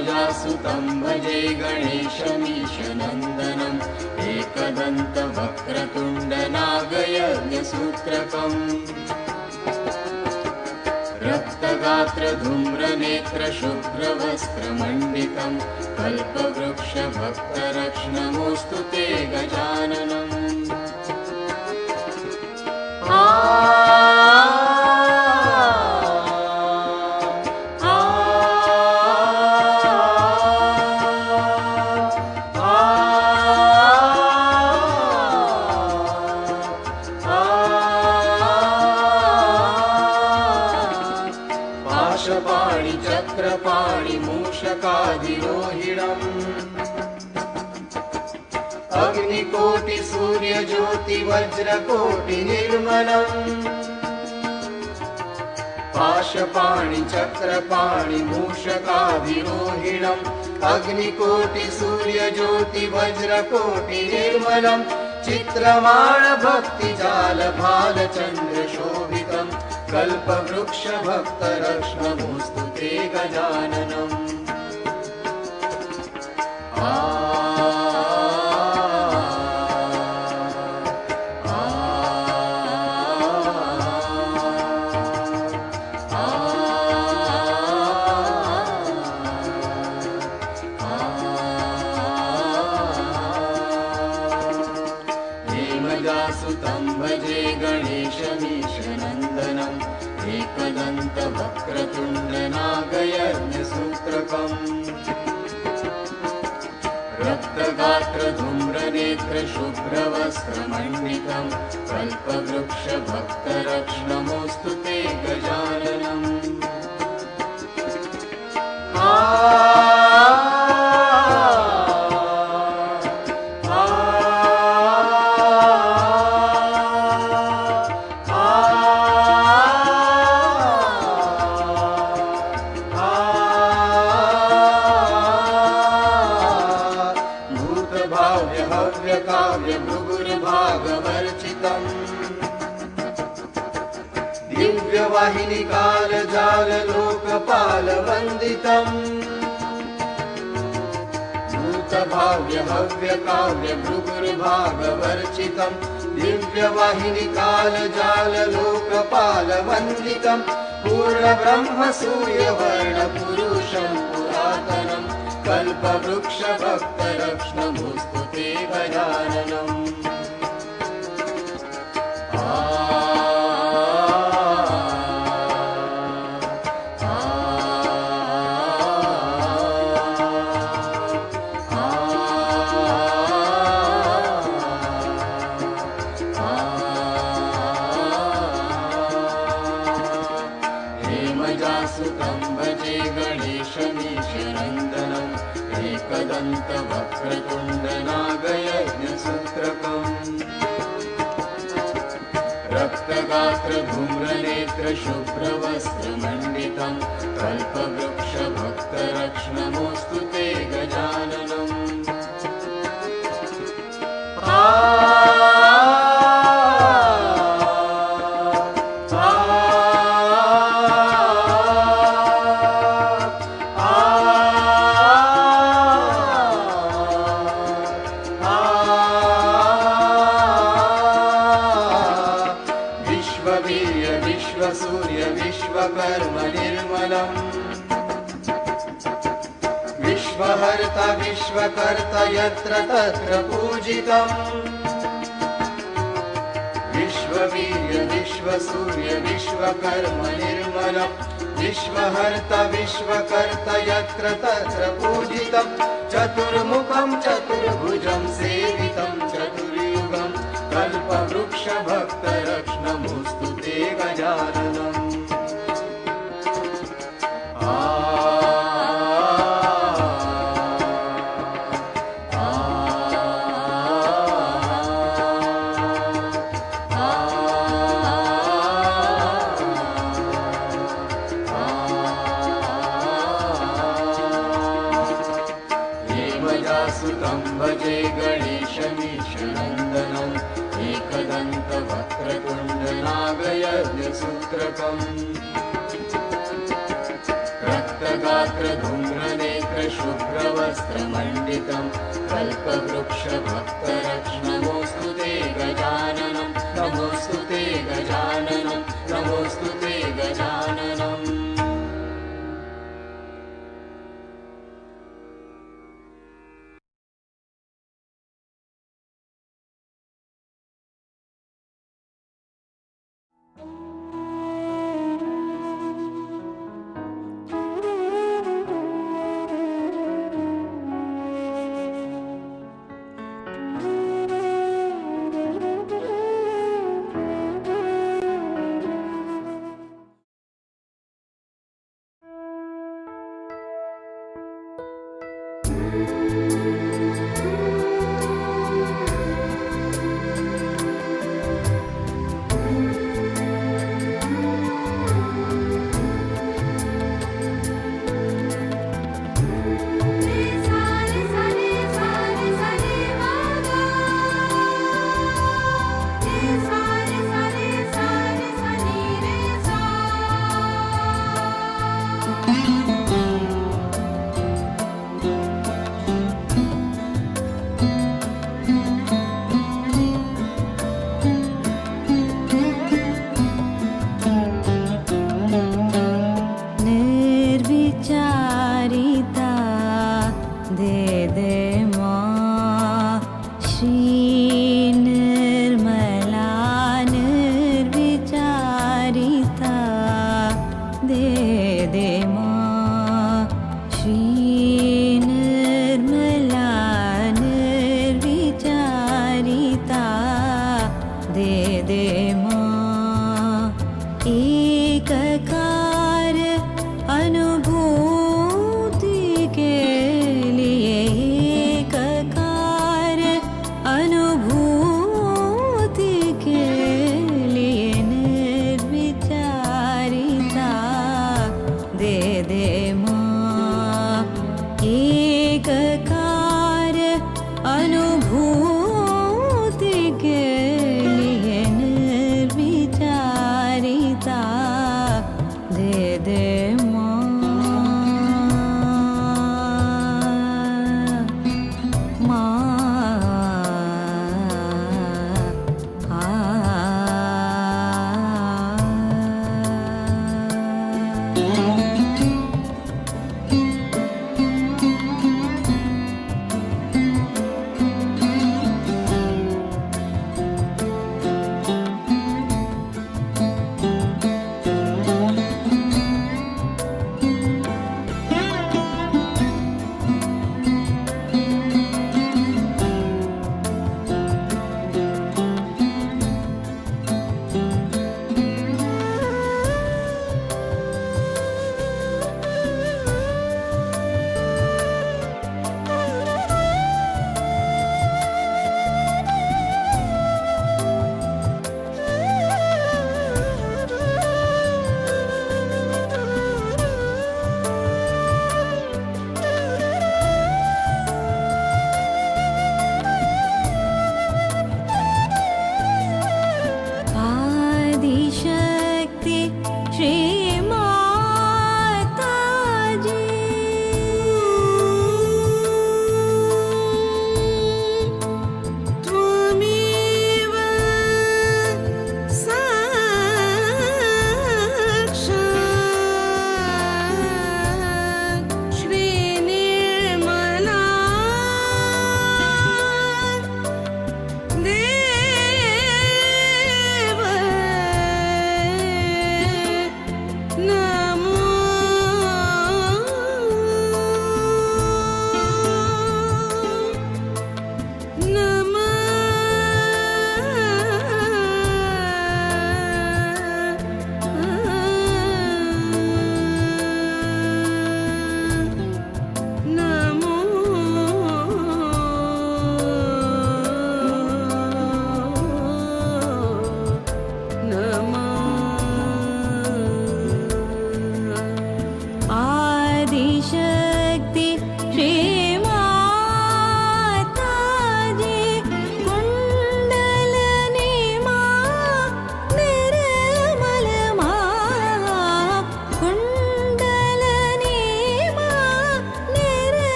हेमजासुतं भजे गणेशमीशनन्दनम् एकदन्तवक्रतुण्डनागयज्ञसूत्रकम् रक्तगात्रधूम्रनेत्रशुभ्रवस्त्रमण्डितं कल्पवृक्षभक्तरक्ष्णमोऽस्तु ते गजाननम्। पाशपाणि चक्रपाणि मूषकाधिरोहिणम् अग्निकोटि सूर्यज्योति वज्रकोटि निर्मलम्। पाशपाणि चक्रपाणि मूषकाधिरोहिणम् अग्निकोटि सूर्यज्योति वज्रकोटि निर्मलम्। चित्रमाण भक्तिजाल भालचन्द्रशोभितम् कल्पवृक्षभक्तरक्ष्णमोऽस्तु ते गजाननम्। हेमजासुतं भजे गणेशमीशनन्दनम् एकदन्तवक्रतुण्डनागयज्ञसूत्रकम् रक्तगात्रधूम्रनेत्रशुभ्रवस्त्रमण्डितं कल्पवृक्षभक्तरक्ष्णमोऽस्तु ते गजाननम्। भव्यकाव्य भृगुर्भागवर्चितम् दिव्यवाहिनी कालजाल लोकपालवन्दितम्। भूतभाव्य भव्यकाव्य भृगुर्भागवर्चितम् दिव्यवाहिनी कालजाल लोकपालवन्दितम्। पूर्णब्रह्म सूर्यवर्णपुरुषं पुरातनम् कल्पवृक्षभक्तरक्ष्णमोऽस्तु ते गजाननम्। हेमजासुतं भजे गणेशमीशनन्दनम् एकदन्तवक्रतुण्डनागयज्ञसूत्रकम् रक्तगात्रधूम्रनेत्रशुभ्रवस्त्रमण्डितं कल्पवृक्षभक्तरक्ष्णमोऽस्तु ते गजाननम्। विश्वसूर्य विश्वकर्म निर्मलम् विश्वहर्ता विश्वकर्ता यत्र तत्र पूजितम्। विश्ववीर्य विश्वसूर्य विश्वकर्म निर्मलम् विश्वहर्ता विश्वकर्ता यत्र तत्र पूजितम्। चतुर्मुखं चतुर्भुजं सेवितं चतुर्युगं कल्पवृक्षभक्तरक्ष्णमोऽस्तु ते गजाननम्। हेमजासुतं भजे गणेशमीशनन्दनम् एकदन्तवक्रतुण्डनागयज्ञसूत्रकम् रक्तगात्रधूम्रनेत्रशुभ्रवस्त्रमण्डितं शुभ्रवस्त्रमण्डितं कल्पवृक्षभक्तरक्ष नमोऽस्तु ते गजाननं नमोऽस्तु ते गजाननं नमोऽस्तु ते गजाननम्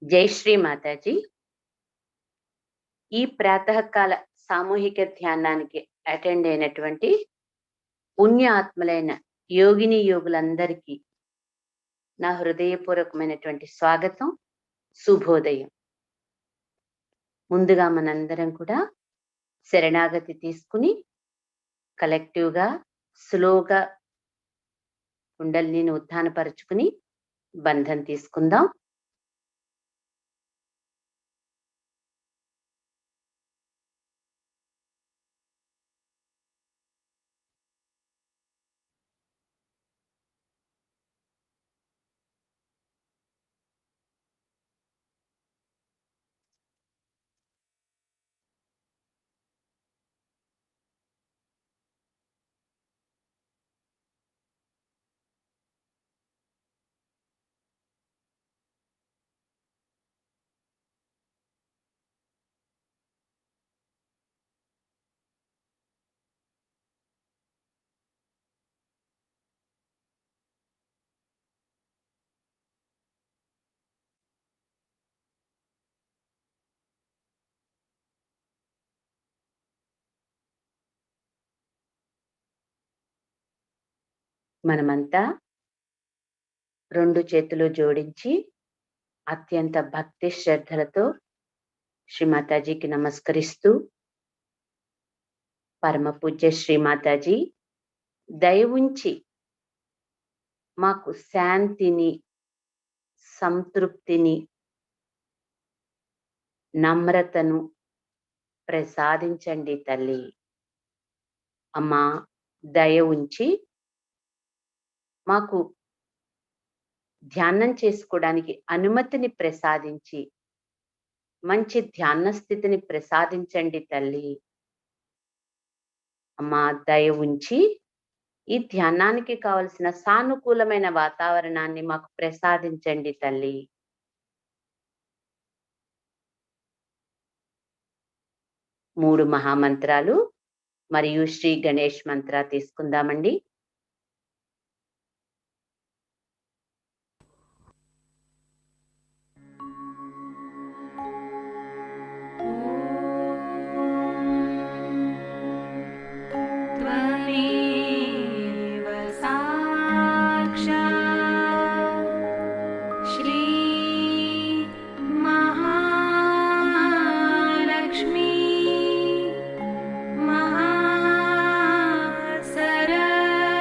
జై శ్రీ మాతాజీ. ఈ ప్రాతకాల సామూహిక ధ్యానానికి అటెండ్ అయినటువంటి పుణ్య ఆత్మలైన యోగిని యోగులందరికీ నా హృదయపూర్వకమైనటువంటి స్వాగతం, శుభోదయం. ముందుగా మనందరం కూడా శరణాగతి తీసుకుని కలెక్టివ్గా స్లోగా కుండలిని ఉత్థానపరుచుకుని బంధం తీసుకుందాం. మనమంతా రెండు చేతులు జోడించి అత్యంత భక్తి శ్రద్ధలతో శ్రీమాతాజీకి నమస్కరిస్తూ, పరమ పూజ్య శ్రీమాతాజీ దయ ఉంచి మాకు శాంతిని, సంతృప్తిని, నమ్రతను ప్రసాదించండి తల్లి. అమ్మా దయ ఉంచి మాకు ధ్యానం చేసుకోవడానికి అనుమతిని ప్రసాదించి మంచి ధ్యాన స్థితిని ప్రసాదించండి తల్లి. అమ్మా దయ ఉంచి ఈ ధ్యానానికి కావలసిన సానుకూలమైన వాతావరణాన్ని మాకు ప్రసాదించండి తల్లి. మూడు మహామంత్రాలు మరియు శ్రీ గణేష్ మంత్ర తీసుకుందామండి. सरस्वती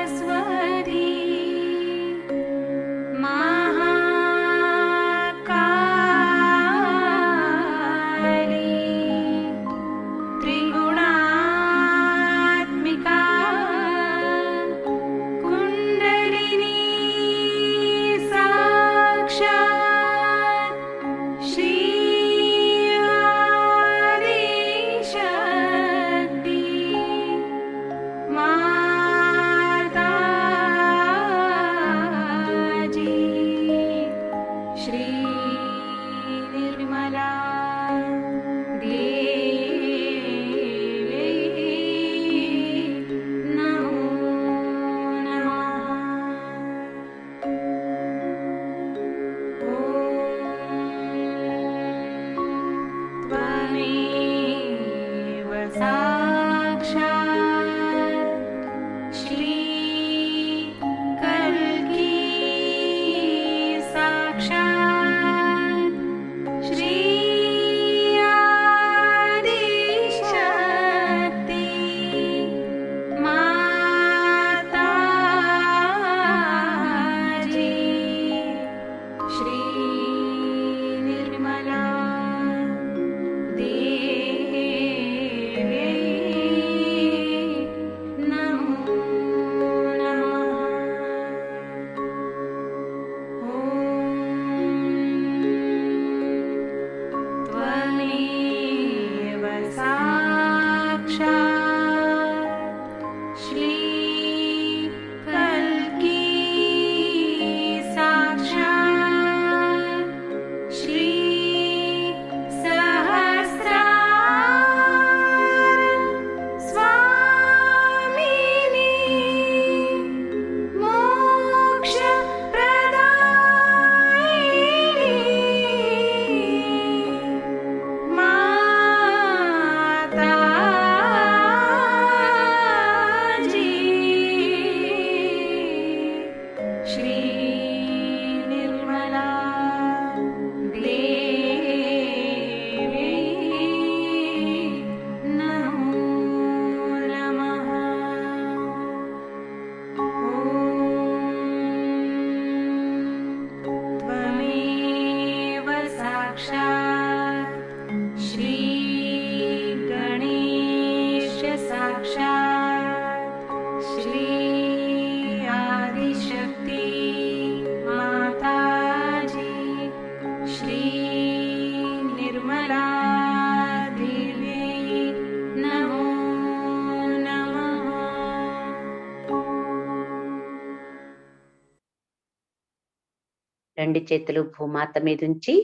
రెండు చేతులు భూమాత మీదుంచి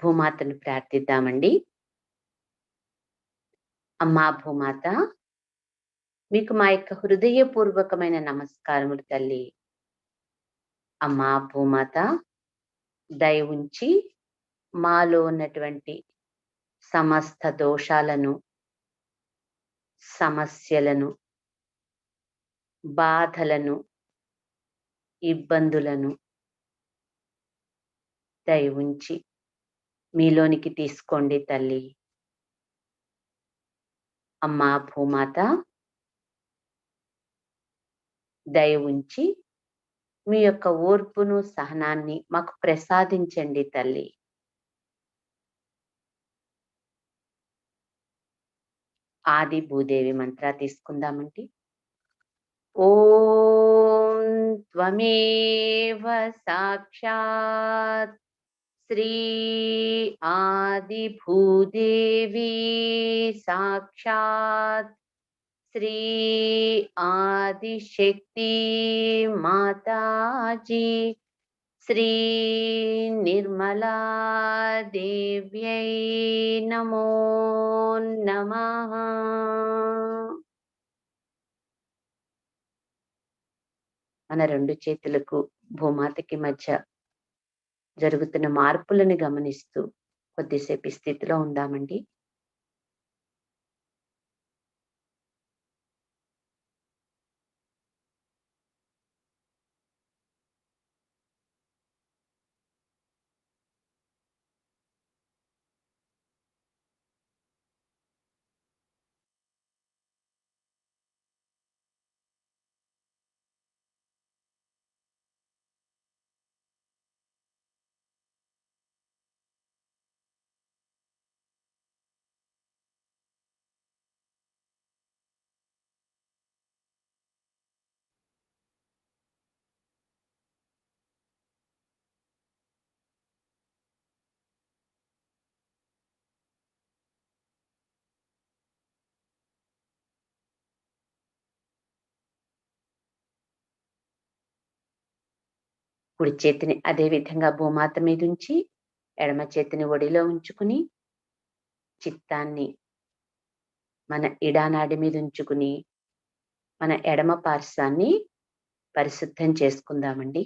భూమాతను ప్రార్థిద్దామండి. అమ్మా భూమాత, మీకు మా యొక్క హృదయపూర్వకమైన నమస్కారములు తల్లి. అమ్మా భూమాత, దయ ఉంచి మాలో ఉన్నటువంటి సమస్త దోషాలను, సమస్యలను, బాధలను, ఇబ్బందులను దయ ఉంచి మీలోనికి తీసుకోండి తల్లి. అమ్మా భూమాత, దయ ఉంచి మీ యొక్క ఓర్పును, సహనాన్ని మాకు ప్రసాదించండి తల్లి. ఆది భూదేవి మంత్ర తీసుకుందామండి. ఓం త్వమేవ సాక్షాత్ శ్రీ ఆది భూదేవి సాక్షాత్ శ్రీ ఆదిశక్తి మాతాజీ శ్రీ నిర్మలా దేవ్యై నమో నమః. మన రెండు చేతులకు భూమాతకి మధ్య జరుగుతున్న మార్పులను గమనిస్తూ కొద్దిసేపు ఈ స్థితిలో ఉందామండి. కుడి చేతిని అదే విధంగా భూమాత మీద ఉంచి ఎడమ చేతిని ఒడిలో ఉంచుకుని చిత్తాన్ని మన ఇడానాడి మీద ఉంచుకుని మన ఎడమ పార్శ్వాన్ని పరిశుద్ధం చేసుకుందామండి.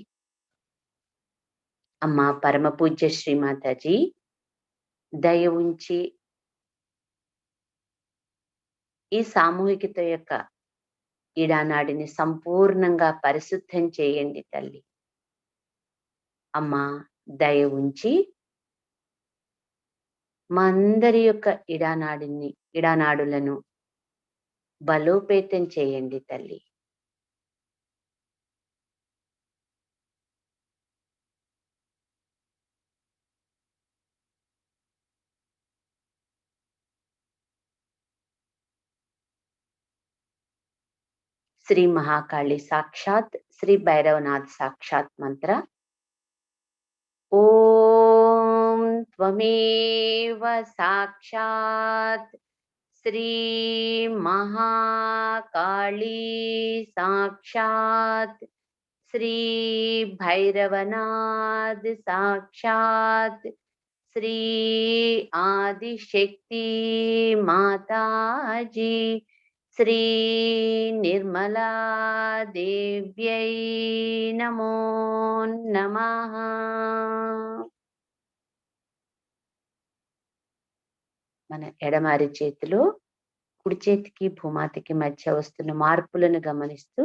అమ్మా పరమ పూజ్య శ్రీమాతాజీ, దయ ఉంచి ఈ సామూహికత యొక్క ఇడానాడిని సంపూర్ణంగా పరిశుద్ధం చేయండి తల్లి. అమ్మా దయ ఉంచి మా అందరి యొక్క ఇడానాడులను బలోపేతం చేయండి తల్లి. శ్రీ మహాకాళి సాక్షాత్ శ్రీ భైరవనాథ్ సాక్షాత్ మంత్ర. ఓం త్వమేవ సాక్షాత్ శ్రీ మహాకాళీ సాక్షాత్ శ్రీ భైరవనాథ్ సాక్షాత్ శ్రీ ఆదిశక్తి మాతాజీ శ్రీ నిర్మలా దేవ్యై నమో నమః. మన ఎడమారి చేతిలో కుడి చేతికి భూమాతకి మధ్య వస్తున్న మార్పులను గమనిస్తూ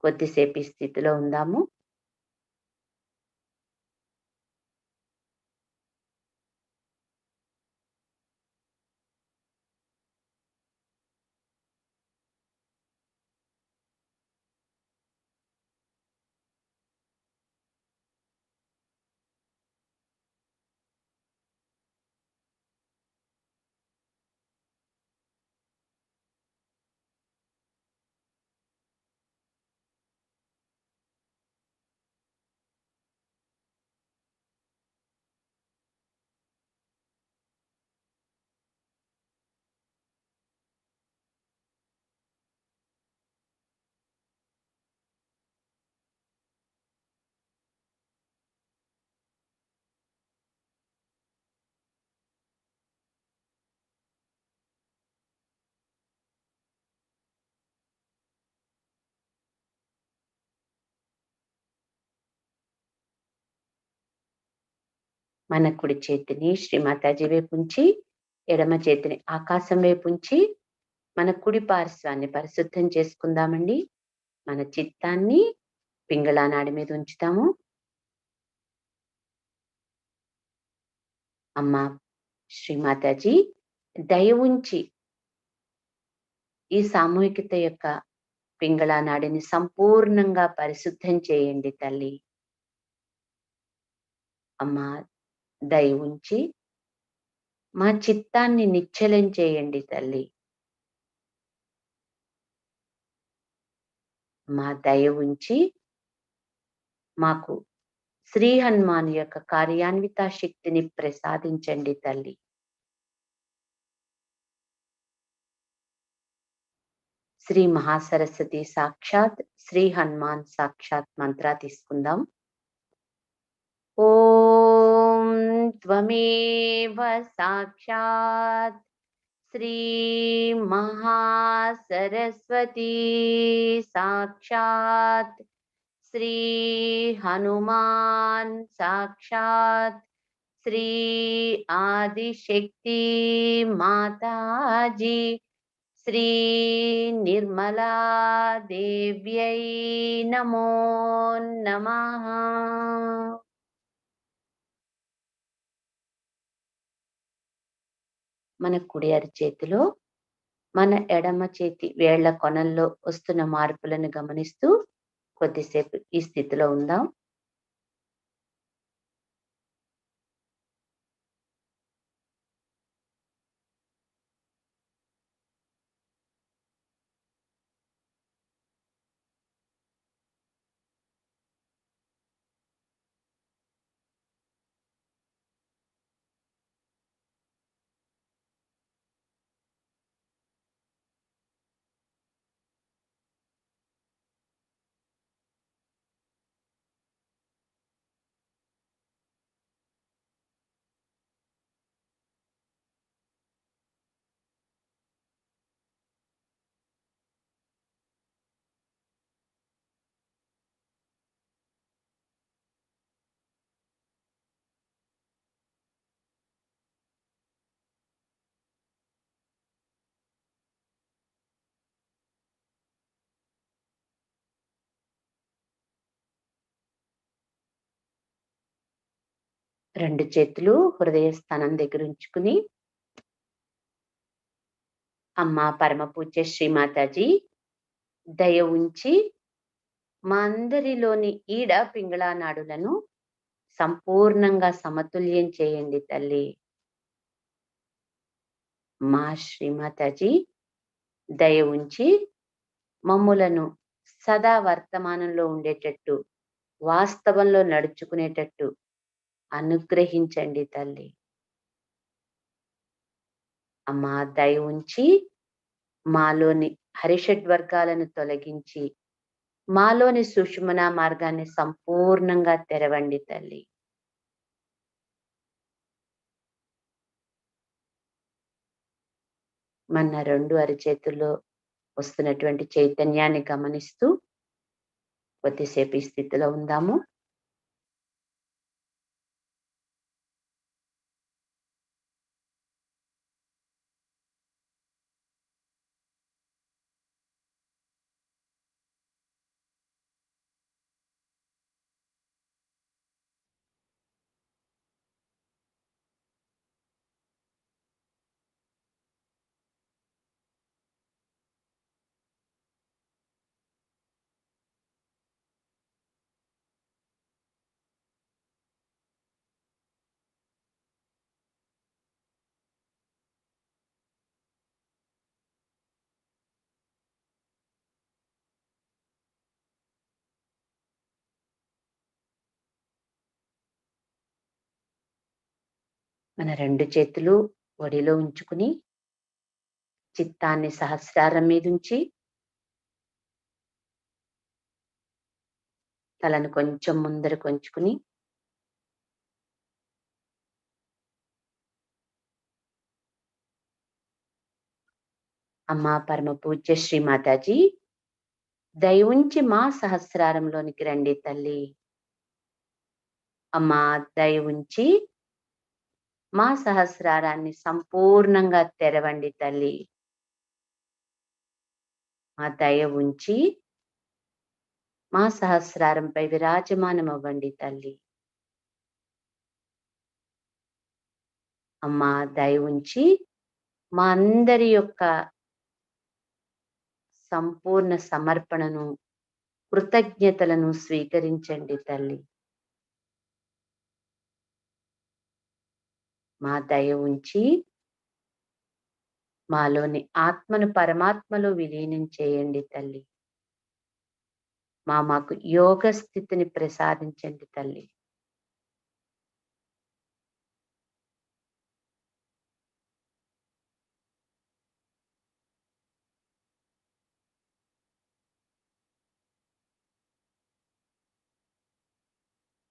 కొద్దిసేపు ఈ స్థితిలో ఉందాము. మన కుడి చేతిని శ్రీమాతాజీ వైపు ఉంచి, ఎడమ చేతిని ఆకాశం వైపు ఉంచి, మన కుడి పార్శ్వాన్ని పరిశుద్ధం చేసుకుందామండి. మన చిత్తాన్ని పింగళానాడి మీద ఉంచుతాము. అమ్మా శ్రీమాతాజీ, దయ ఉంచి ఈ సామూహికత యొక్క పింగళానాడిని సంపూర్ణంగా పరిశుద్ధం చేయండి తల్లి. అమ్మా దయ ఉంచి మా చిత్తాన్ని నిశ్చలం చేయండి తల్లి. మా దయ ఉంచి మాకు శ్రీ హనుమాన్ యొక్క కార్యాన్విత శక్తిని ప్రసాదించండి తల్లి. శ్రీ మహాసరస్వతి సాక్షాత్, శ్రీ హనుమాన్ సాక్షాత్ మంత్ర తీసుకుందాం. ఓం త్వమేవ సాక్షాత్ శ్రీ మహాసరస్వతి సాక్షాత్ శ్రీ హనుమాన్ సాక్షాత్ శ్రీ ఆదిశక్తి మాతాజీ శ్రీ నిర్మలా దేవ్యై నమో నమః. మన కుడి అరచేతిలో మన ఎడమ చేతి వేళ్ల కొనల్లో వస్తున్న మార్పులను గమనిస్తూ కొద్దిసేపు ఈ స్థితిలో ఉందాం. రెండు చేతులు హృదయ స్థానం దగ్గర ఉంచుకుని, అమ్మా పరమ పూజ్య శ్రీమాతాజీ దయ ఉంచి మా అందరిలోని ఈడ పింగళానాడులను సంపూర్ణంగా సమతుల్యం చేయండి తల్లి. మా శ్రీమాతాజీ దయ ఉంచి మమ్ములను సదా వర్తమానంలో ఉండేటట్టు, వాస్తవంలో నడుచుకునేటట్టు అనుగ్రహించండి తల్లి. అమ్మా దయ ఉంచి మాలోని హరిషడ్ వర్గాలను తొలగించి మాలోని సుషుమన మార్గాన్ని సంపూర్ణంగా తెరవండి తల్లి. మన రెండు అరిచేతుల్లో వస్తున్నటువంటి చైతన్యాన్ని గమనిస్తూ కొద్దిసేపు ఈ స్థితిలో ఉందాము. మన రెండు చేతులు ఒడిలో ఉంచుకుని చిత్తాన్ని సహస్రారం మీద ఉంచి తలను కొంచెం ముందరకు ఉంచుకుని అమ్మా పరమ పూజ్య శ్రీమాతాజీ దయ ఉంచి మా సహస్రారంలోనికి రండి తల్లి. అమ్మా దయ ఉంచి మా సహస్రారాన్ని సంపూర్ణంగా తెరవండి తల్లి. మా దయ ఉంచి మా సహస్రారంపై విరాజమానమవ్వండి తల్లి. అమ్మా దయ ఉంచి మా అందరి యొక్క సంపూర్ణ సమర్పణను, కృతజ్ఞతలను స్వీకరించండి తల్లి. మా దయ ఉంచి మాలోని ఆత్మను పరమాత్మలో విలీనం చేయండి తల్లి. మాకు యోగ స్థితిని ప్రసాదించండి తల్లి.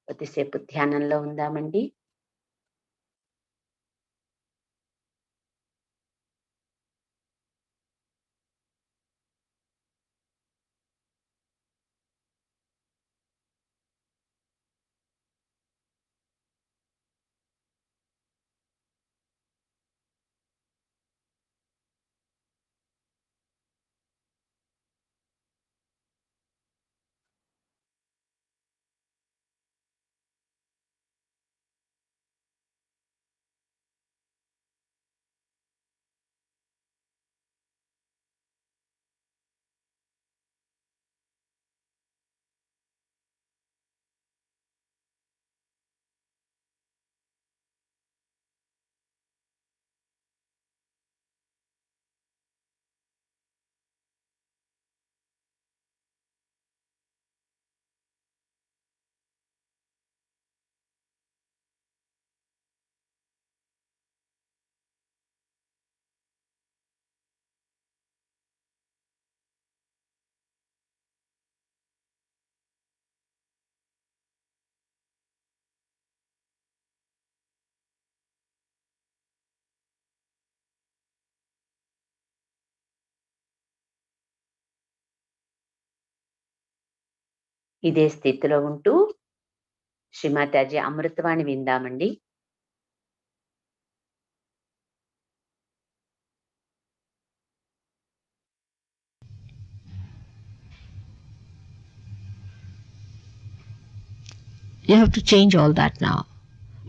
కొద్దిసేపు ధ్యానంలో ఉందామండి. ఇదే స్థితిలో ఉంటూ Shri Mataji Amruthavani విందామండి. You have to change all that now.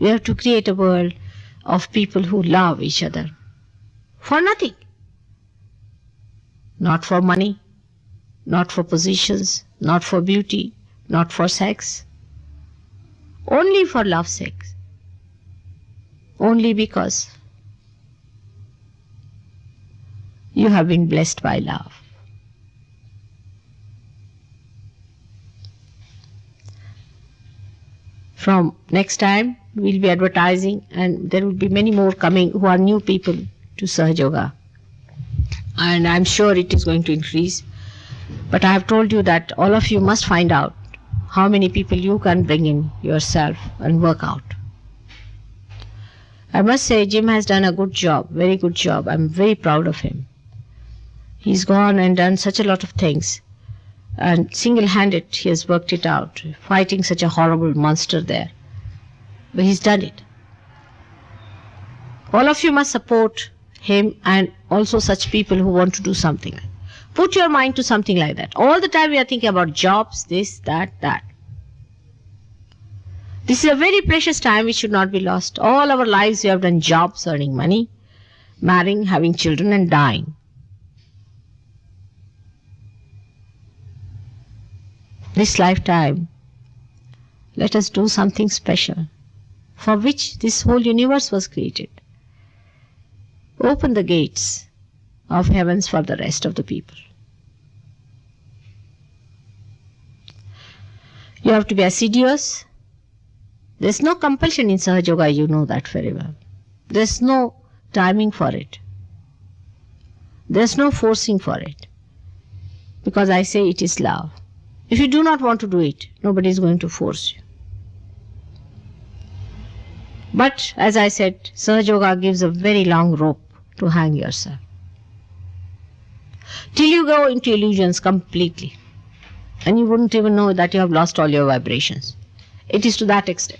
We have to create a world of people who love each other for nothing. Not for money, not for positions, not for beauty, not for sex. Only for love's sake. Only because you have been blessed by love. From next time, we'll be advertising, and there will be many more coming who are new people to Sahaja Yoga. And I'm sure it is going to increase. But I have told you that all of you must find out how many people you can bring in yourself and work out. I must say, Jim has done a good job, very good job. I'm very proud of him. He's gone and done such a lot of things. And single-handed, he has worked it out, fighting such a horrible monster there. But he's done it. All of you must support him and also such people who want to do something. Put your mind to something like that. All the time we are thinking about jobs, this, that, that. This is a very precious time which should not be lost. All our lives we have done jobs, earning money, marrying, having children and dying. This lifetime, let us do something special for which this whole universe was created. Open the gates of heavens for the rest of the people. You have to be assiduous. There's no compulsion in Sahaja Yoga, you know that very well. There's no timing for it. There's no forcing for it. Because I say it is love. If you do not want to do it, nobody is going to force you. But as I said, Sahaja Yoga gives a very long rope to hang yourself. Till you go into illusions completely. And you wouldn't even know that you have lost all your vibrations. It is to that extent.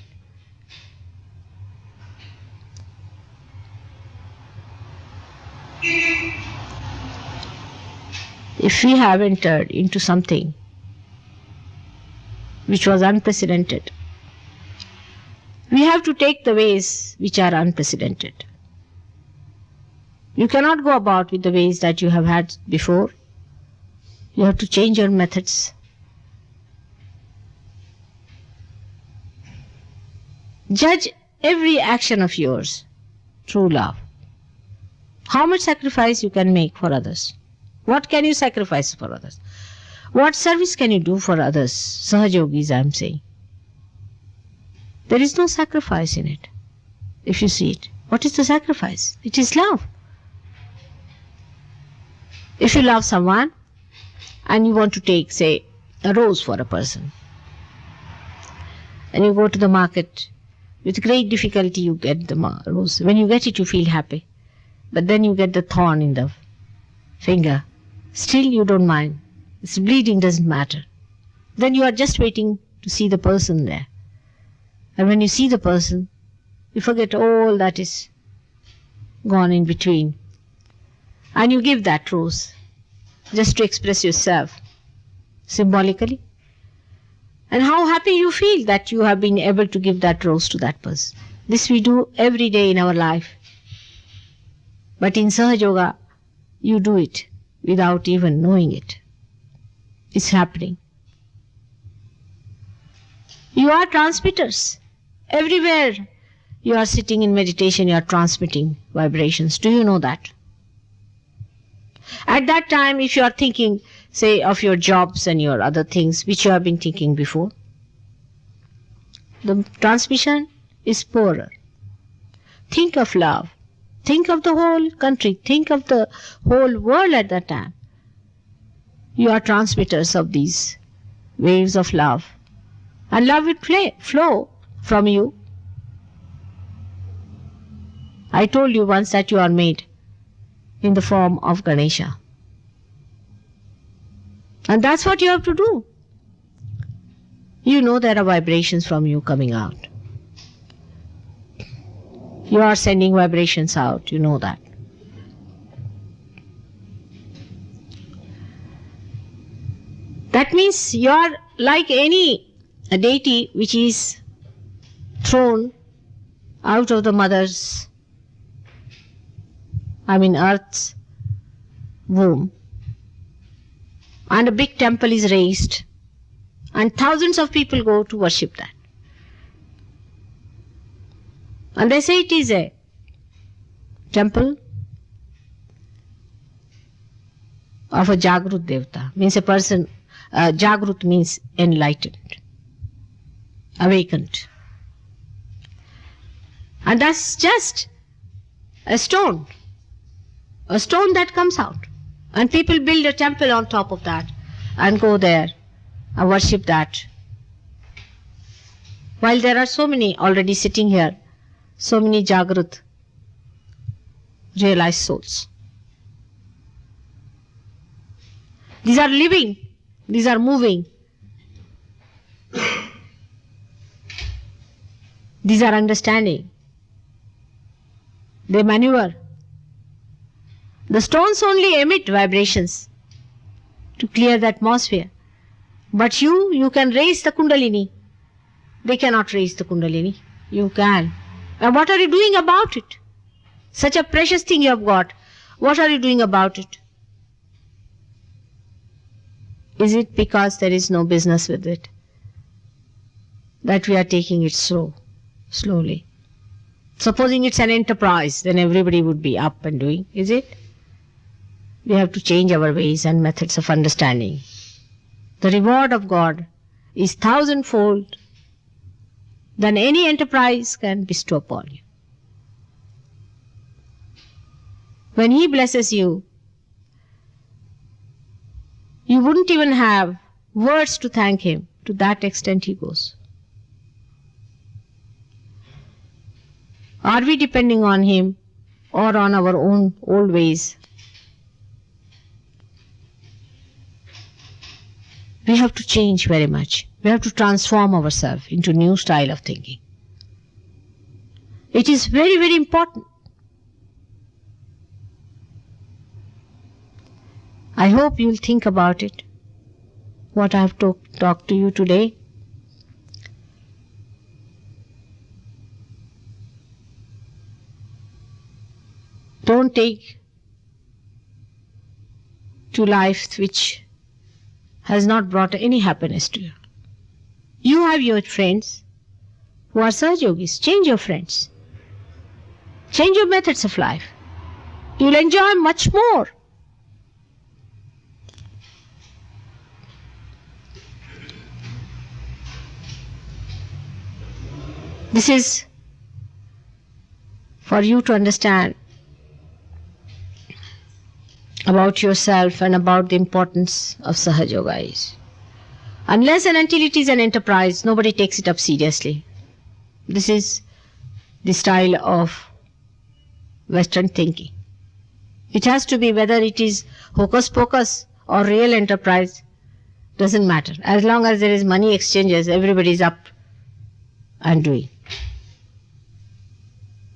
If we have entered into something which was unprecedented, we have to take the ways which are unprecedented. You cannot go about with the ways that you have had before. You have to change your methods. Judge every action of yours through love. How much sacrifice you can make for others? What can you sacrifice for others? What service can you do for others? Sahajogis, I am saying. There is no sacrifice in it. If you see it, what is the sacrifice? It is love. If you love someone and you want to take, say, a rose for a person, and you go to the market, with great difficulty you get the rose. When you get it, you feel happy. But then you get the thorn in the finger. Still you don't mind. It's bleeding, doesn't matter. Then you are just waiting to see the person there. And when you see the person, you forget all that is gone in between. And you give that rose just to express yourself symbolically. And how happy you feel that you have been able to give that rose to that person. This we do every day in our life. But in Sahaja Yoga, you do it without even knowing it. It's happening. You are transmitters. Everywhere you are sitting in meditation, you are transmitting vibrations. Do you know that? At that time, if you are thinking, say, of your jobs and your other things which you have been thinking before, the transmission is poorer. Think of love. Think of the whole country. Think of the whole world at that time. You are transmitters of these waves of love. And love will flow from you. I told you once that you are made in the form of Ganesha. And that's what you have to do. You know there are vibrations from you coming out. You are sending vibrations out, you know that. That means you are like any deity which is thrown out of the mother's, earth's womb. And a big temple is raised. And thousands of people go to worship that. And they say it is a temple of a Jagrut Devata. Means a person, Jagrut means enlightened, awakened. And that's just a stone that comes out. And people build a temple on top of that and go there and worship that. While there are so many already sitting here, so many Jagrut, realized souls. These are living, these are moving, these are understanding. They maneuver. The stones only emit vibrations to clear the atmosphere. But you can raise the Kundalini. They cannot raise the Kundalini. You can. And what are you doing about it? Such a precious thing you have got. What are you doing about it? Is it because there is no business with it that we are taking it slowly? Supposing it's an enterprise, then everybody would be up and doing, is it? We have to change our ways and methods of understanding. The reward of God is thousandfold than any enterprise can bestow upon you. When He blesses you, you wouldn't even have words to thank Him. To that extent He goes. Are we depending on Him or on our own old ways? We have to change very much. We have to transform ourselves into a new style of thinking. It is very, very important. I hope you'll think about it, what I have talked to you today. Don't take to life which has not brought any happiness to you. You have your friends who are Sahaja Yogis. Change your friends. Change your methods of life. You'll enjoy much more. This is for you to understand about yourself and about the importance of Sahaja Yoga is. Unless and until it is an enterprise, nobody takes it up seriously. This is the style of Western thinking. It has to be, whether it is hocus pocus or real enterprise, doesn't matter. As long as there is money exchanges, everybody is up and doing.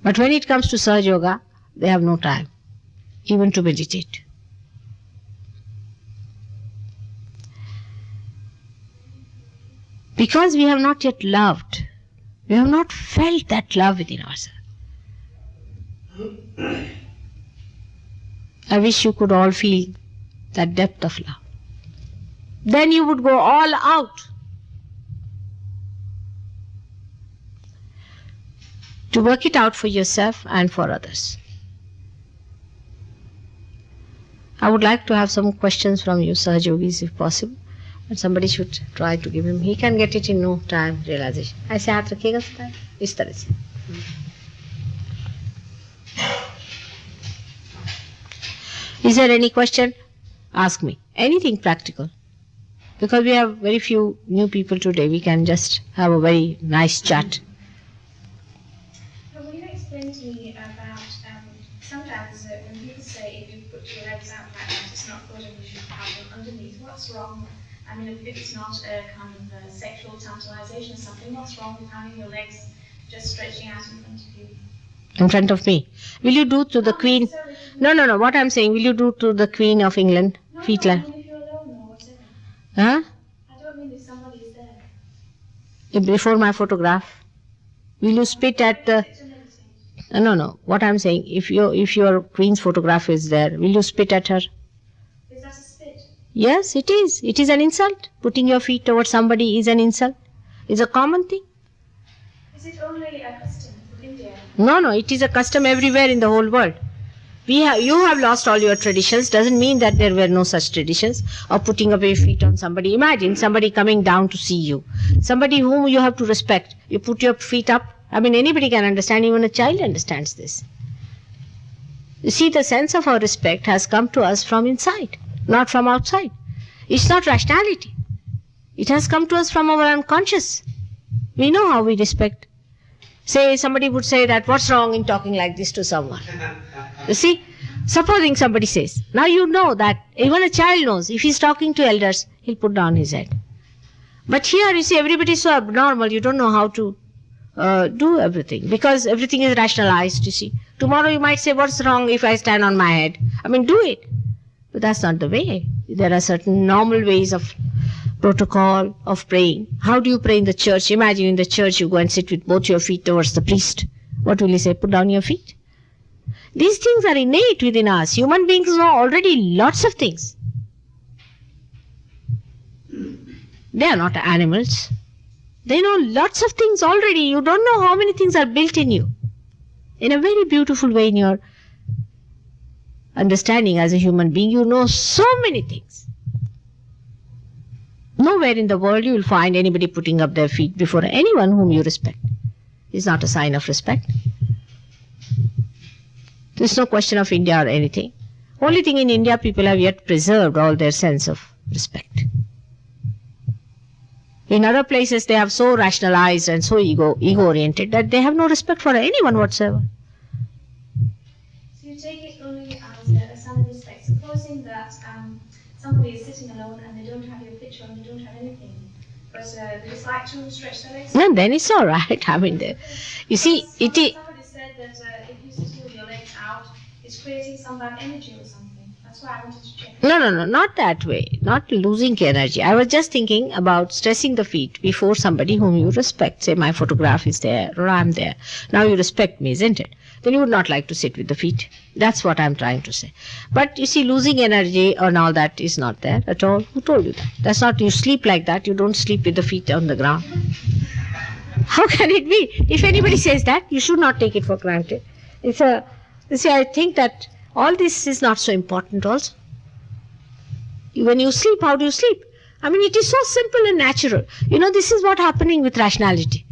But when it comes to Sahaja Yoga, they have no time even to meditate. Because we have not yet loved, we have not felt that love within ourselves. I wish you could all feel that depth of love. Then you would go all out to work it out for yourself and for others. I would like to have some questions from you, Sahaja Yogis, if possible. And somebody should try to give him. He can get it in no time, realization. ऐसे हाथ रखिएगा sir, इस तरह से. Is there any question? Ask me. Anything practical. Because we have very few new people today, we can just have a very nice chat. Will you explain to me about sometimes when people say if you put your legs out like that, it's not good and you should have them underneath. What's wrong? I mean, if it's not a kind of sexual tantalization or something, what's wrong with having your legs just stretching out in front of you? In front of me. Will you do to the Queen? No. What I'm saying, will you do to the Queen of England? No, Feet I like. mean if you're alone or whatever. Huh? I don't mean if somebody is there. Before my photograph. Will you spit at the... Sit to meditate. No. What I'm saying, if your Queen's photograph is there, will you spit at her? Is that a spit? Yes, it is. It is an insult. Putting your feet towards somebody is an insult. It's a common thing. Is it only a custom from India? No, it is a custom everywhere in the whole world. You have lost all your traditions. Doesn't mean that there were no such traditions of putting up your feet on somebody. Imagine somebody coming down to see you. Somebody whom you have to respect. You put your feet up. I mean, anybody can understand. Even a child understands this. You see, the sense of our respect has come to us from inside, not from outside. It's not rationality. It has come to us from our unconscious. We know how we respect. Say, somebody would say that, what's wrong in talking like this to someone? You see, supposing somebody says, now you know that even a child knows, if he's talking to elders, he'll put down his head. But here, you see, everybody is so abnormal, you don't know how to do everything, because everything is rationalized, you see. Tomorrow you might say, what's wrong if I stand on my head? I mean, do it. But that's not the way. There are certain normal ways of protocol of praying. How do you pray in the church? Imagine in the church you go and sit with both your feet towards the priest. What will he say? Put down your feet. These things are innate within us. Human beings know already lots of things. They are not animals. They know lots of things already. You don't know how many things are built in you. In a very beautiful way in your understanding as a human being, you know so many things. Nowhere in the world you will find anybody putting up their feet before anyone whom you respect. It's not a sign of respect. There's no question of India or anything. Only thing in India, people have yet preserved all their sense of respect. In other places, they have so rationalized and so ego-oriented that they have no respect for anyone whatsoever. So you take it only as a sign of respect. Supposing that somebody is sitting alone and they don't have your picture and they don't have anything, but they just like to stretch their legs. And then it's all right. I mean, you see, it is. Somebody said that if you sit with your legs out, it's creating some bad energy or something. That's why I wanted to check. No, not that way. Not losing energy. I was just thinking about stressing the feet before somebody whom you respect. Say my photograph is there or I'm there. Now you respect me, isn't it? Then you would not like to sit with the feet. That's what I'm trying to say. But you see, losing energy and all that is not there at all. Who told you that? That's not, you sleep like that. You don't sleep with the feet on the ground. How can it be? If anybody says that, you should not take it for granted. You see, I think that all this is not so important also. When you sleep, how do you sleep? I mean, it is so simple and natural. You know, this is what happening with rationality.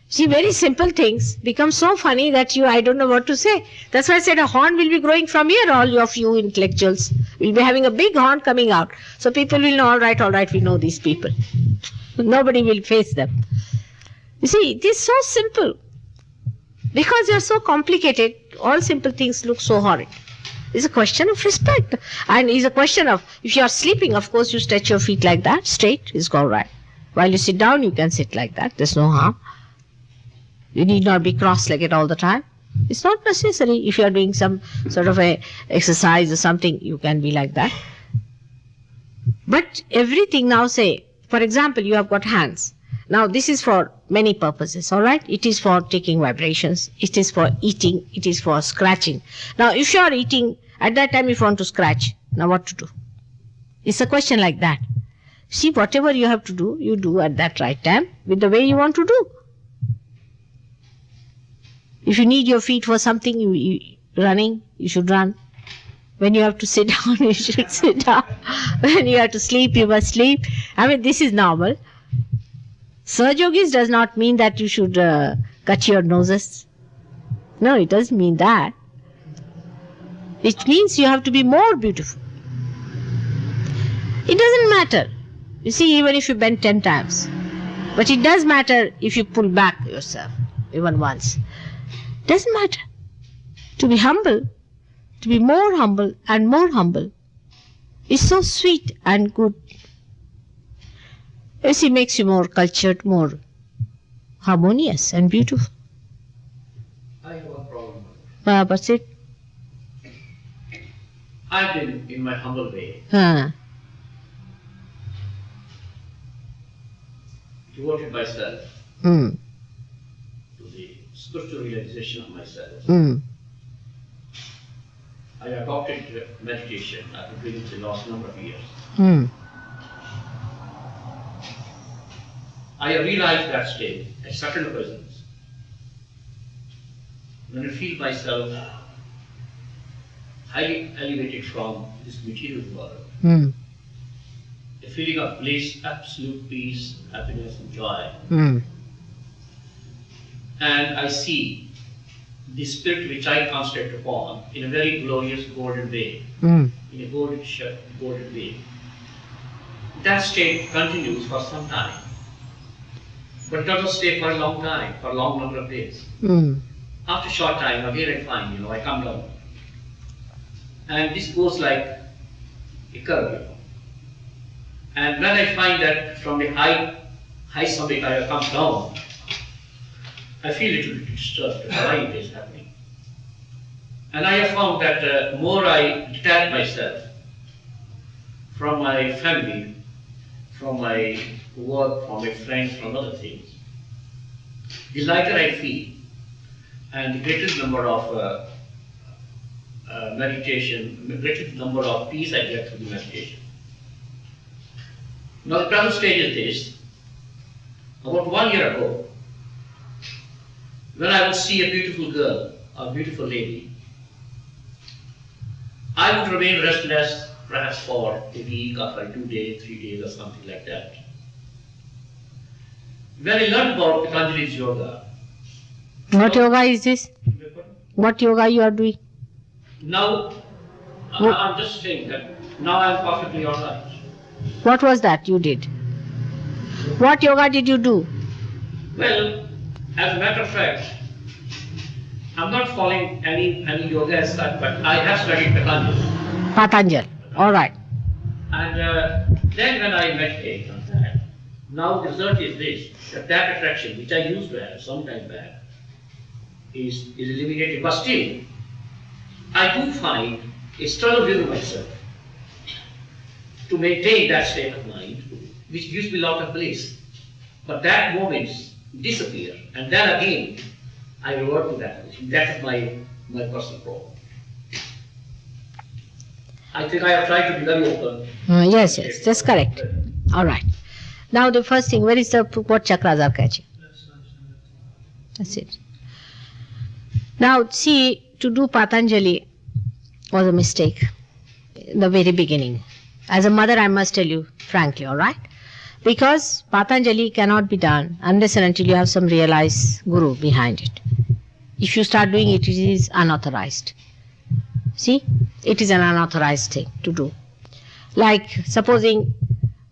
See, very simple things become so funny that I don't know what to say. That's why I said a horn will be growing from here. All of you intellectuals will be having a big horn coming out. So people will know, all right, we know these people. Nobody will face them. You see, it is so simple. Because they are so complicated, all simple things look so horrid. It's a question of respect. And it's a question of, if you are sleeping, of course, you stretch your feet like that, straight, is all right. While you sit down, you can sit like that. There's no harm. You need not be cross-legged all the time. It's not necessary. If you are doing some sort of a exercise or something, you can be like that. But everything now, say, for example, you have got hands. Now, this is for many purposes, all right? It is for taking vibrations. It is for eating. It is for scratching. Now, if you are eating, at that time if you want to scratch, now what to do? It's a question like that. See, whatever you have to do, you do at that right time with the way you want to do. If you need your feet for something, running, you should run. When you have to sit down, you should sit down. When you have to sleep, you must sleep. I mean, this is normal. Sahaja does not mean that you should cut your noses. No, it doesn't mean that. It means you have to be more beautiful. It doesn't matter. You see, even if you bend 10 times. But it does matter if you pull back yourself, even once. Doesn't matter. To be humble, to be more humble and more humble, is so sweet and good. You see, makes you more cultured, more harmonious and beautiful. I have one problem. What's it? I've been, in my humble way, devoted myself to the spiritual realization of myself. I adopted meditation. I've been doing it the last number of years. I realized that state at certain occasions when I feel myself highly elevated from this material world, a feeling of bliss, absolute peace, happiness and joy. And I see the spirit which I concentrate upon in a very glorious golden way, in a golden way. That state continues for some time. But doesn't stay for a long time, for a long number of days. After a short time, again I find, I come down. And this goes like a curve, And when I find that from the high summit I come down, I feel a little bit disturbed why it is happening. And I have found that the more I detach myself from my family, from my work, from my friends, from other things, the lighter I feel, and the greater number of meditation, the greater number of peace I get through the meditation. Now the present stage is this. About 1 year ago, when I would see a beautiful girl, a beautiful lady, I would remain restless perhaps for a week or for 2 days, 3 days or something like that. When I learned about Patanjali's yoga. What yoga is this? What yoga you are doing? Now, I'm just saying that now I'm perfectly alright. What was that you did? What yoga did you do? Well, as a matter of fact, I'm not following any yoga as such, but I have studied Patanjali. Patanjali, alright. And then when I meditate on that, now the result is this, that attraction which I used to have some time back is eliminated. But still, I do find a struggle within myself to maintain that state of mind, which gives me a lot of bliss. But that moments disappear, and then again I revert to that position. That is my personal problem. I think I have tried to be very open. Yes, that's correct. All right. Now the first thing, where is what chakras are catching? That's it. Now see, to do Patanjali was a mistake in the very beginning. As a mother, I must tell you frankly, all right? Because Patanjali cannot be done unless and until you have some realized guru behind it. If you start doing it, it is unauthorized. See, it is an unauthorized thing to do. Like supposing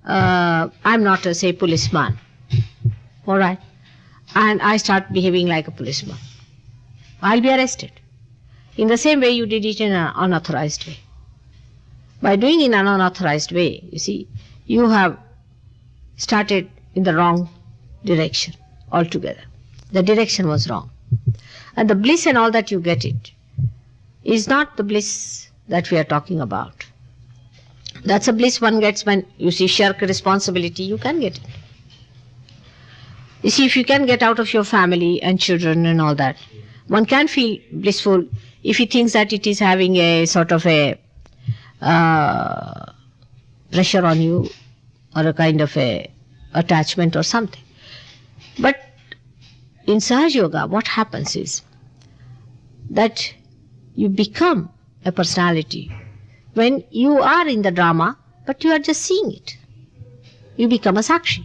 I'm not a, say, policeman, all right, and I start behaving like a policeman, I'll be arrested. In the same way, you did it in an unauthorized way. By doing it in an unauthorized way, you see, you have started in the wrong direction altogether. The direction was wrong. And the bliss and all that you get it is not the bliss that we are talking about. That's a bliss one gets when you see shirk responsibility, you can get it. You see, if you can get out of your family and children and all that, one can feel blissful if he thinks that it is having a sort of a pressure on you or a kind of a attachment or something. But in Sahaja Yoga, what happens is that you become a personality when you are in the drama, but you are just seeing it. You become a Sakshi.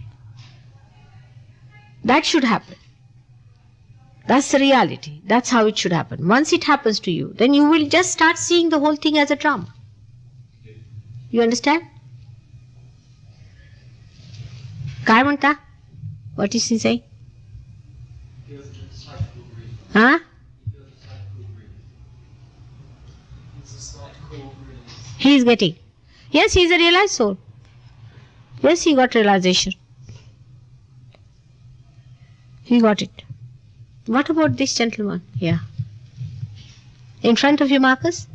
That should happen. That's the reality. That's how it should happen. Once it happens to you, then you will just start seeing the whole thing as a drama. You understand? काय म्हणता? What is he saying? Huh? He is getting. Yes, he is a realized soul. Yes, he got realization. He got it. What about this gentleman? Yeah. In front of you, Marcus?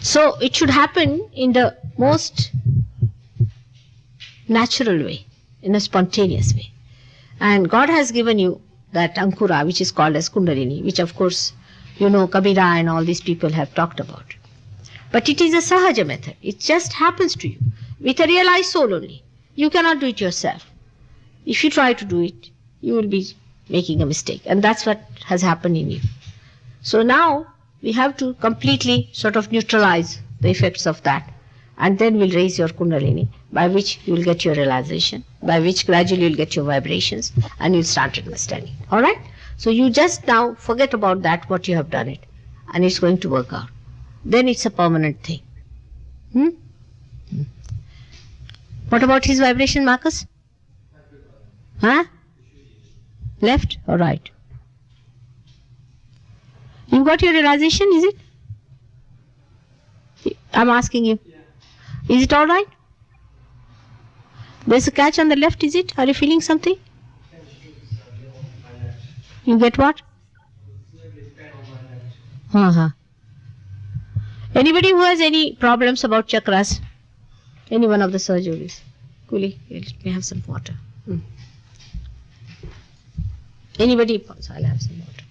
So it should happen in the most natural way, in a spontaneous way. And God has given you that Ankura, which is called as Kundalini, which of course, you know, Kabira and all these people have talked about. But it is a Sahaja method. It just happens to you with a realized soul only. You cannot do it yourself. If you try to do it, you will be making a mistake. And that's what has happened in you. So now we have to completely sort of neutralize the effects of that. And then we'll raise your Kundalini, by which you will get your realization, by which gradually you'll get your vibrations, and you'll start understanding. All right? So you just now forget about that, what you have done it, and it's going to work out. Then it's a permanent thing. What about his vibration, Marcus? Huh? Left or right? You got your realization, is it? I'm asking you. Is it all right? There's a catch on the left, is it? Are you feeling something? You get what? Uh-huh. Anybody who has any problems about chakras? Any one of the surgeries? Kuli, let me have some water. Anybody? So I'll have some water.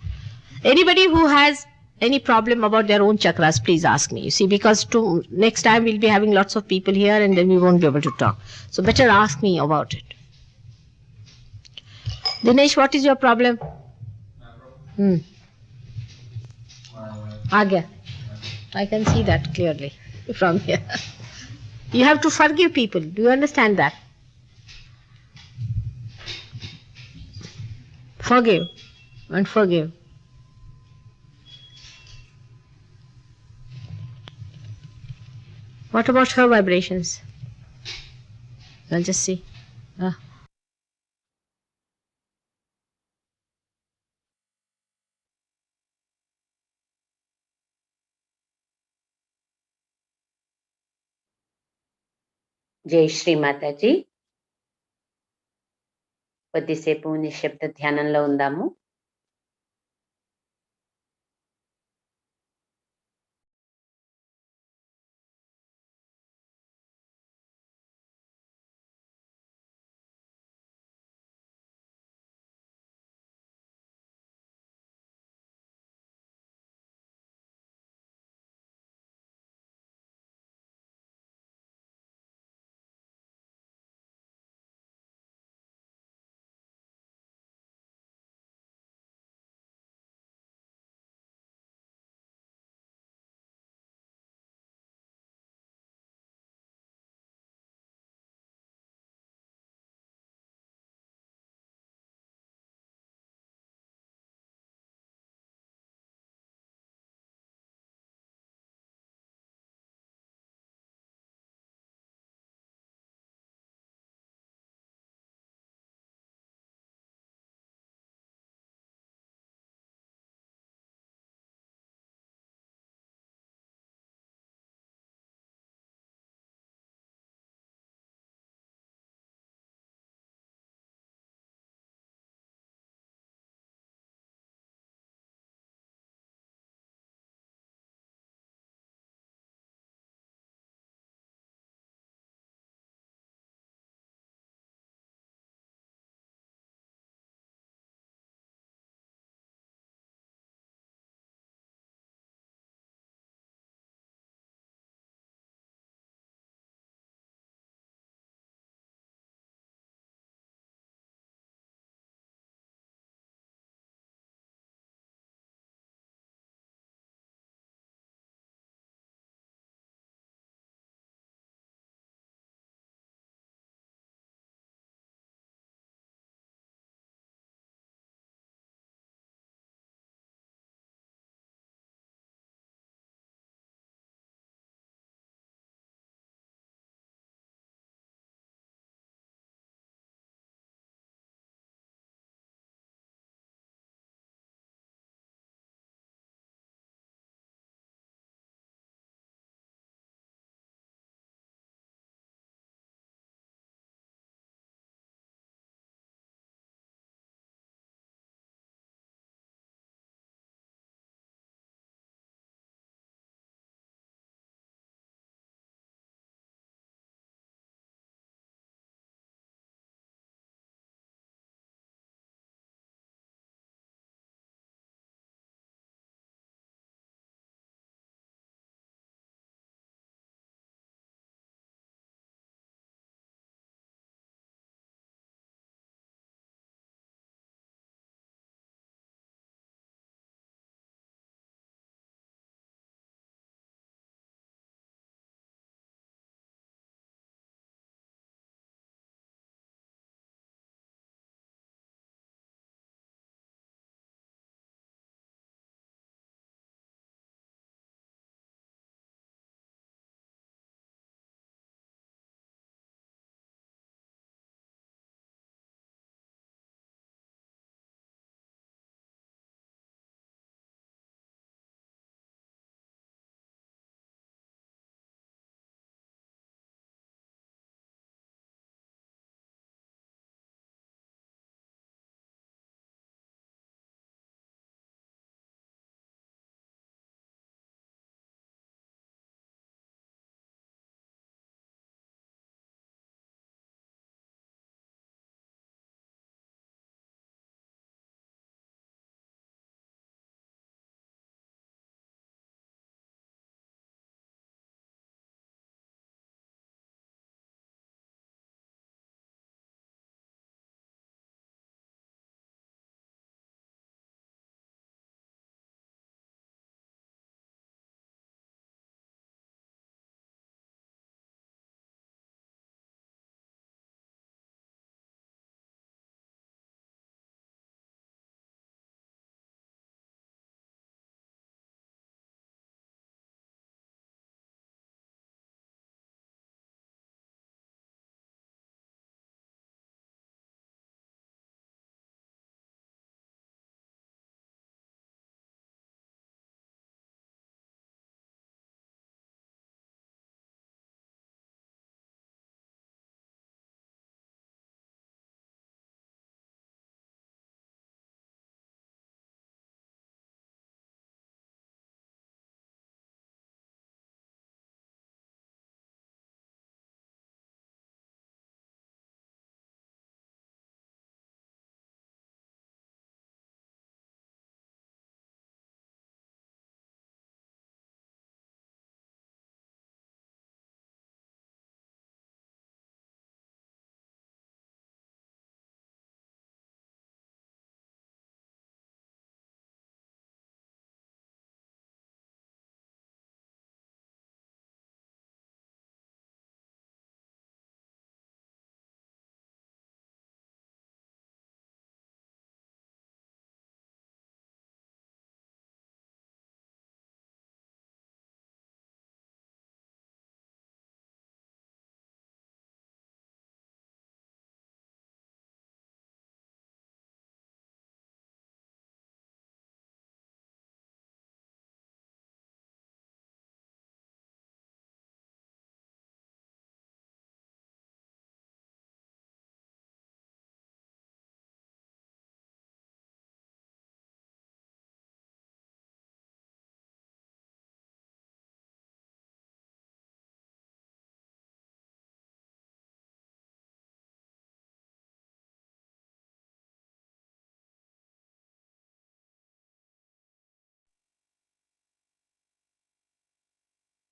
Anybody who has any problem about their own chakras, please ask me. You see, because next time we'll be having lots of people here and then we won't be able to talk. So better ask me about it. Dinesh, what is your problem? Agya. I can see that clearly from here. You have to forgive people. Do you understand that? Forgive and forgive. What about her vibrations? I'll just see. జై శ్రీ మాతాజీ. కొద్దిసేపు నిశ్శబ్ద ధ్యానంలో ఉందాము.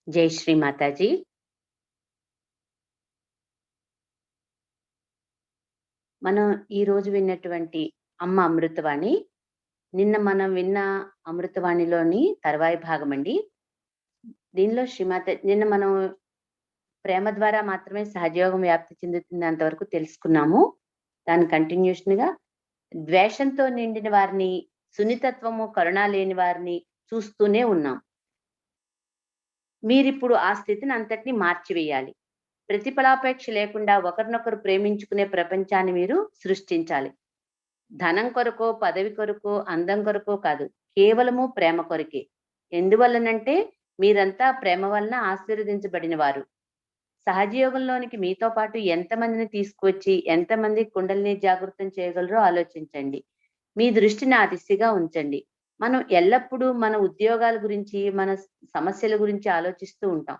జై శ్రీ మాతాజీ. మనం ఈ రోజు విన్నటువంటి అమ్మ అమృతవాణి నిన్న మనం విన్న అమృతవాణిలోని తర్వాయి భాగం అండి. దీనిలో శ్రీమాత నిన్న మనం ప్రేమ ద్వారా మాత్రమే సహజయోగం వ్యాప్తి చెందుతుంది అంతవరకు తెలుసుకున్నాము. దాని కంటిన్యూషన్ గా ద్వేషంతో నిండిన వారిని, సున్నితత్వము కరుణ లేని వారిని చూస్తూనే ఉన్నాం. మీరిప్పుడు ఆ స్థితిని అంతటినీ మార్చివేయాలి. ప్రతిఫలాపేక్ష లేకుండా ఒకరినొకరు ప్రేమించుకునే ప్రపంచాన్ని మీరు సృష్టించాలి. ధనం కొరకో, పదవి కొరకో, అందం కొరకో కాదు, కేవలము ప్రేమ కొరకే. ఎందువల్లనంటే మీరంతా ప్రేమ వలన ఆశీర్వదించబడిన వారు. సహజయోగంలోనికి మీతో పాటు ఎంతమందిని తీసుకువచ్చి ఎంతమంది కుండలిని జాగృతం చేయగలరో ఆలోచించండి. మీ దృష్టిని ఆ దిశగా ఉంచండి. మనం ఎల్లప్పుడూ మన ఉద్యోగాల గురించి, మన సమస్యల గురించి ఆలోచిస్తూ ఉంటాం.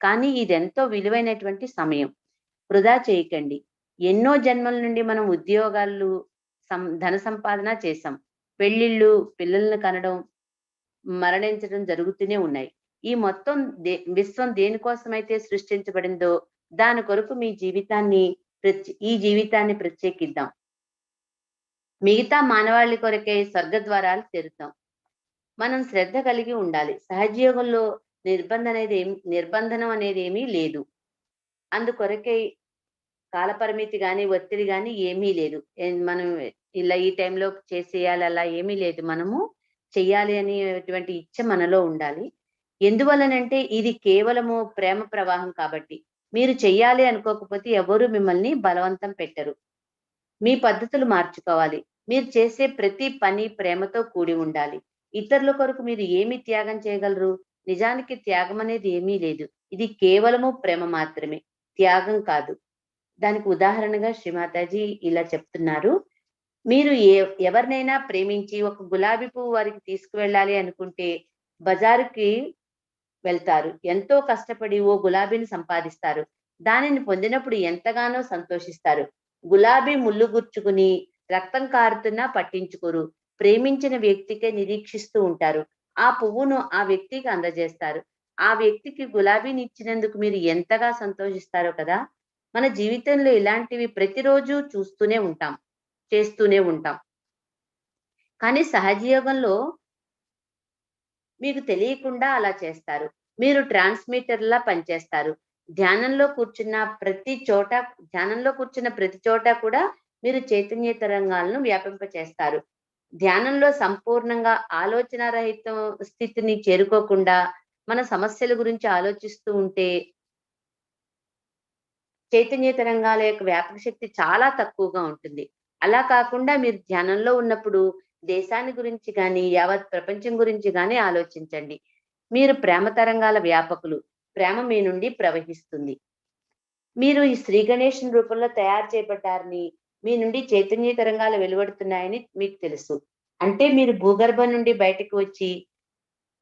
కానీ ఇదెంతో విలువైనటువంటి సమయం. వృధా చేయకండి. ఎన్నో జన్మల నుండి మనం ఉద్యోగాలు, ధన సంపాదన చేశాం. పెళ్లిళ్ళు, పిల్లలను కనడం, మరణించడం జరుగుతూనే ఉన్నాయి. ఈ మొత్తం విశ్వం దేనికోసమైతే సృష్టించబడిందో దాని కొరకు మీ జీవితాన్ని ఈ జీవితాన్ని ప్రత్యేకిద్దాం. మిగతా మానవాళి కొరకే స్వర్గద్వారాలు తెరుతాం. మనం శ్రద్ధ కలిగి ఉండాలి. సహజయోగంలో నిర్బంధనం అనేది ఏమీ లేదు. అందుకొరకై కాలపరిమితి గాని, ఒత్తిడి గాని ఏమీ లేదు. మనం ఇలా ఈ టైంలో చేసేయాలి అలా ఏమీ లేదు. మనము చెయ్యాలి అనేటువంటి ఇచ్చ మనలో ఉండాలి. ఎందువలనంటే ఇది కేవలము ప్రేమ ప్రవాహం కాబట్టి. మీరు చెయ్యాలి అనుకోకపోతే ఎవరు మిమ్మల్ని బలవంతం పెట్టరు. మీ పద్ధతులు మార్చుకోవాలి. మీరు చేసే ప్రతి పని ప్రేమతో కూడి ఉండాలి. ఇతరుల కొరకు మీరు ఏమి త్యాగం చేయగలరు? నిజానికి త్యాగం అనేది ఏమీ లేదు. ఇది కేవలము ప్రేమ మాత్రమే, త్యాగం కాదు. దానికి ఉదాహరణగా శ్రీమాతాజీ ఇలా చెప్తున్నారు. మీరు ఎవరినైనా ప్రేమించి ఒక గులాబీ పువ్వు వారికి తీసుకువెళ్ళాలి అనుకుంటే బజారుకి వెళ్తారు. ఎంతో కష్టపడి ఓ గులాబీని సంపాదిస్తారు. దానిని పొందినప్పుడు ఎంతగానో సంతోషిస్తారు. గులాబీ ముళ్ళు గుచ్చుకుని రక్తం కారుతున్నా పట్టించుకోరు. ప్రేమించిన వ్యక్తికే నిరీక్షిస్తూ ఉంటారు. ఆ పువ్వును ఆ వ్యక్తికి అందజేస్తారు. ఆ వ్యక్తికి గులాబీని ఇచ్చినందుకు మీరు ఎంతగా సంతోషిస్తారో కదా. మన జీవితంలో ఇలాంటివి ప్రతిరోజు చూస్తూనే ఉంటాం, చేస్తూనే ఉంటాం. కానీ సహజయోగంలో మీకు తెలియకుండా అలా చేస్తారు. మీరు ట్రాన్స్మిటర్లా పనిచేస్తారు. ధ్యానంలో కూర్చున్న ప్రతి చోట కూడా మీరు చైతన్య తరంగాలను వ్యాపింపచేస్తారు. ధ్యానంలో సంపూర్ణంగా ఆలోచన రహిత స్థితిని చేరుకోకుండా మన సమస్యల గురించి ఆలోచిస్తూ ఉంటే చైతన్య తరంగాల యొక్క వ్యాపక శక్తి చాలా తక్కువగా ఉంటుంది. అలా కాకుండా మీరు ధ్యానంలో ఉన్నప్పుడు దేశాన్ని గురించి గాని, యావత్ ప్రపంచం గురించి గాని ఆలోచించండి. మీరు ప్రేమ తరంగాల వ్యాపకులు. ప్రేమ మీ నుండి ప్రవహిస్తుంది. మీరు ఈ శ్రీ గణేశుని రూపంలో తయారు చేయబడ్డారని, మీ నుండి చైతన్య తరంగాలు వెలువడుతున్నాయని మీకు తెలుసు. అంటే మీరు భూగర్భం నుండి బయటకు వచ్చి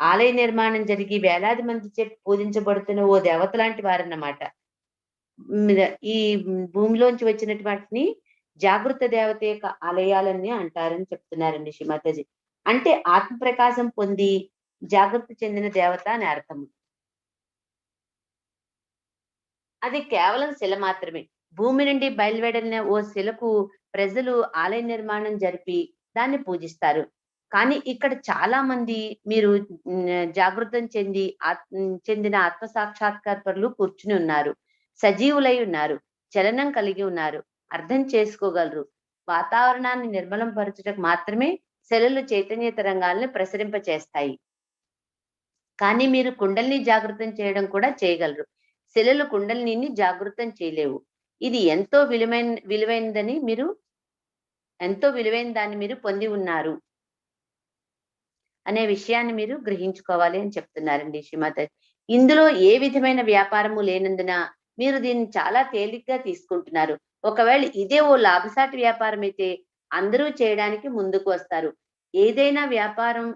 ఆలయ నిర్మాణం జరిగి వేలాది మంది చే పూజించబడుతున్న ఓ దేవత లాంటి వారన్నమాట. ఈ భూమిలోంచి వచ్చినటువంటి వాటిని జాగృత దేవత యొక్క ఆలయాలని అంటారని చెప్తున్నారండి శ్రీమాతాజీ. అంటే ఆత్మ ప్రకాశం పొంది జాగృతి చెందిన దేవత అని అర్థం. అది కేవలం శిల మాత్రమే. భూమి నుండి బయలువెడలిన ఓ శిలకు ప్రజలు ఆలయ నిర్మాణం జరిపి దాన్ని పూజిస్తారు. కానీ ఇక్కడ చాలా మంది మీరు జాగృతం చెందిన ఆత్మ సాక్షాత్కారపరులు కూర్చుని ఉన్నారు. సజీవులై ఉన్నారు. చలనం కలిగి ఉన్నారు. అర్థం చేసుకోగలరు. వాతావరణాన్ని నిర్మలం పరచుటకు మాత్రమే శిలలు చైతన్య తరంగాలను ప్రసరింపచేస్తాయి. కానీ మీరు కుండలిని జాగృతం చేయడం కూడా చేయగలరు. శిలలు కుండలిని జాగృతం చేయలేవు. ఇది ఎంతో విలువైన దాన్ని మీరు పొంది ఉన్నారు అనే విషయాన్ని మీరు గ్రహించుకోవాలి అని చెప్తున్నారండి శ్రీమాత. ఇందులో ఏ విధమైన వ్యాపారము లేనందున మీరు దీన్ని చాలా తేలిగ్గా తీసుకుంటున్నారు. ఒకవేళ ఇదే ఓ లాభసాటి వ్యాపారం అయితే అందరూ చేయడానికి ముందుకు వస్తారు. ఏదైనా వ్యాపారం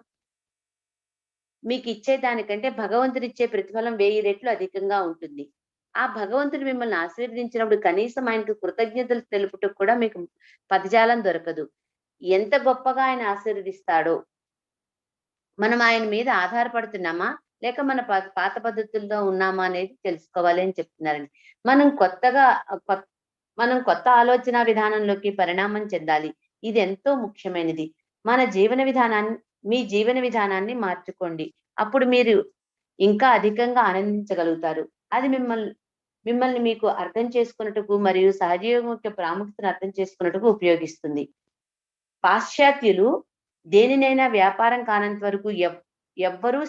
మీకు ఇచ్చేదానికంటే భగవంతుడిచ్చే ప్రతిఫలం 1000 రెట్లు అధికంగా ఉంటుంది. ఆ భగవంతుడు మిమ్మల్ని ఆశీర్వదించినప్పుడు కనీసం ఆయనకు కృతజ్ఞతలు తెలుపుటకు కూడా మీకు పదజాలం దొరకదు. ఎంత గొప్పగా ఆయన ఆశీర్వదిస్తాడో. మనం ఆయన మీద ఆధారపడుతున్నామా? లేక మన పాత పద్ధతుల్లో ఉన్నామా అనేది తెలుసుకోవాలి అని చెప్తున్నారండి. మనం కొత్త ఆలోచన విధానంలోకి పరిణామం చెందాలి. ఇది ఎంతో ముఖ్యమైనది. మీ జీవన విధానాన్ని మార్చుకోండి. అప్పుడు మీరు ఇంకా అధికంగా ఆనందించగలుగుతారు. అది మిమ్మల్ని మీకు అర్థం చేసుకున్నట్టుకు మరియు సహజయోగం యొక్క ప్రాముఖ్యతను అర్థం చేసుకున్నట్టుకు ఉపయోగిస్తుంది. పాశ్చాత్యులు దేనినైనా వ్యాపారం కానంత వరకు ఎవ్వరూ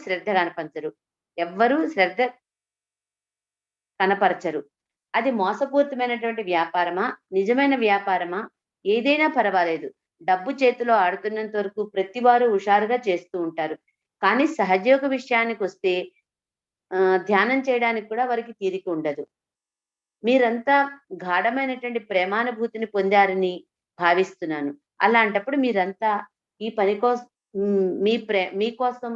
శ్రద్ధ కనపరచరు. అది మోసపూరితమైనటువంటి వ్యాపారమా, నిజమైన వ్యాపారమా, ఏదైనా పర్వాలేదు. డబ్బు చేతిలో ఆడుతున్నంత వరకు ప్రతివారు హుషారుగా చేస్తూ ఉంటారు. కానీ సహజయోగ విషయానికొస్తే ధ్యానం చేయడానికి కూడా వారికి తీరిక ఉండదు. మీరంతా గాఢమైనటువంటి ప్రేమానుభూతిని పొందారని భావిస్తున్నాను. అలాంటప్పుడు మీరంతా ఈ పని కోసం మీకోసం,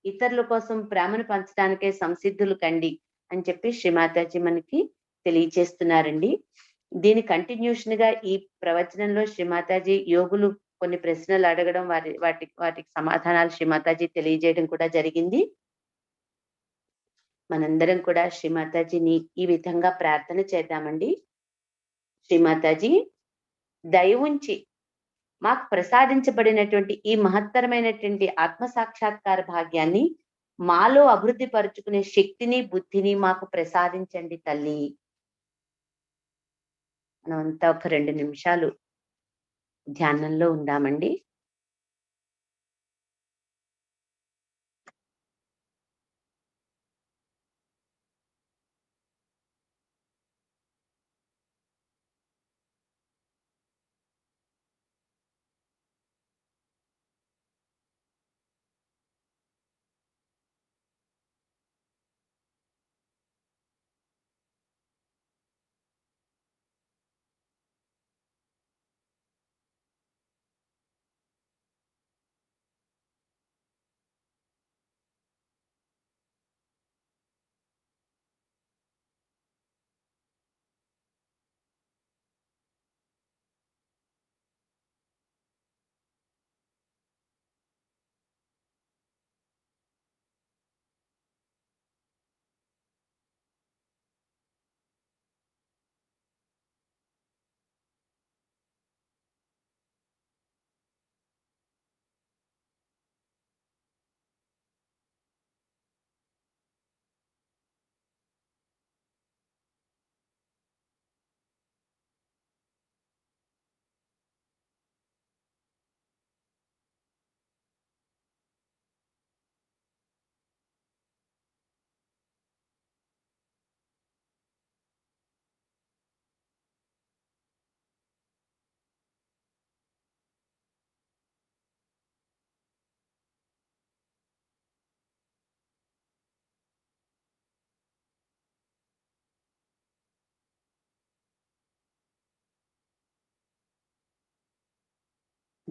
ఇతరుల కోసం ప్రేమను పంచడానికే సంసిద్ధులు కండి అని చెప్పి శ్రీమాతాజీ మనకి తెలియచేస్తున్నారండి. దీని కంటిన్యూషన్ గా ఈ ప్రవచనంలో శ్రీమాతాజీ యోగులు కొన్ని ప్రశ్నలు అడగడం, వాటికి సమాధానాలు శ్రీమాతాజీ తెలియజేయడం కూడా జరిగింది. మనందరం కూడా శ్రీమాతాజీని ఈ విధంగా ప్రార్థన చేద్దామండి. శ్రీమాతాజీ, దయ ఉంచి మాకు ప్రసాదించబడినటువంటి ఈ మహత్తరమైనటువంటి ఆత్మ సాక్షాత్కార భాగ్యాన్ని మాలో అభివృద్ధి పరుచుకునే శక్తిని, బుద్ధిని మాకు ప్రసాదించండి తల్లి. మనమంతా ఒక 2 నిమిషాలు ధ్యానంలో ఉందామండి.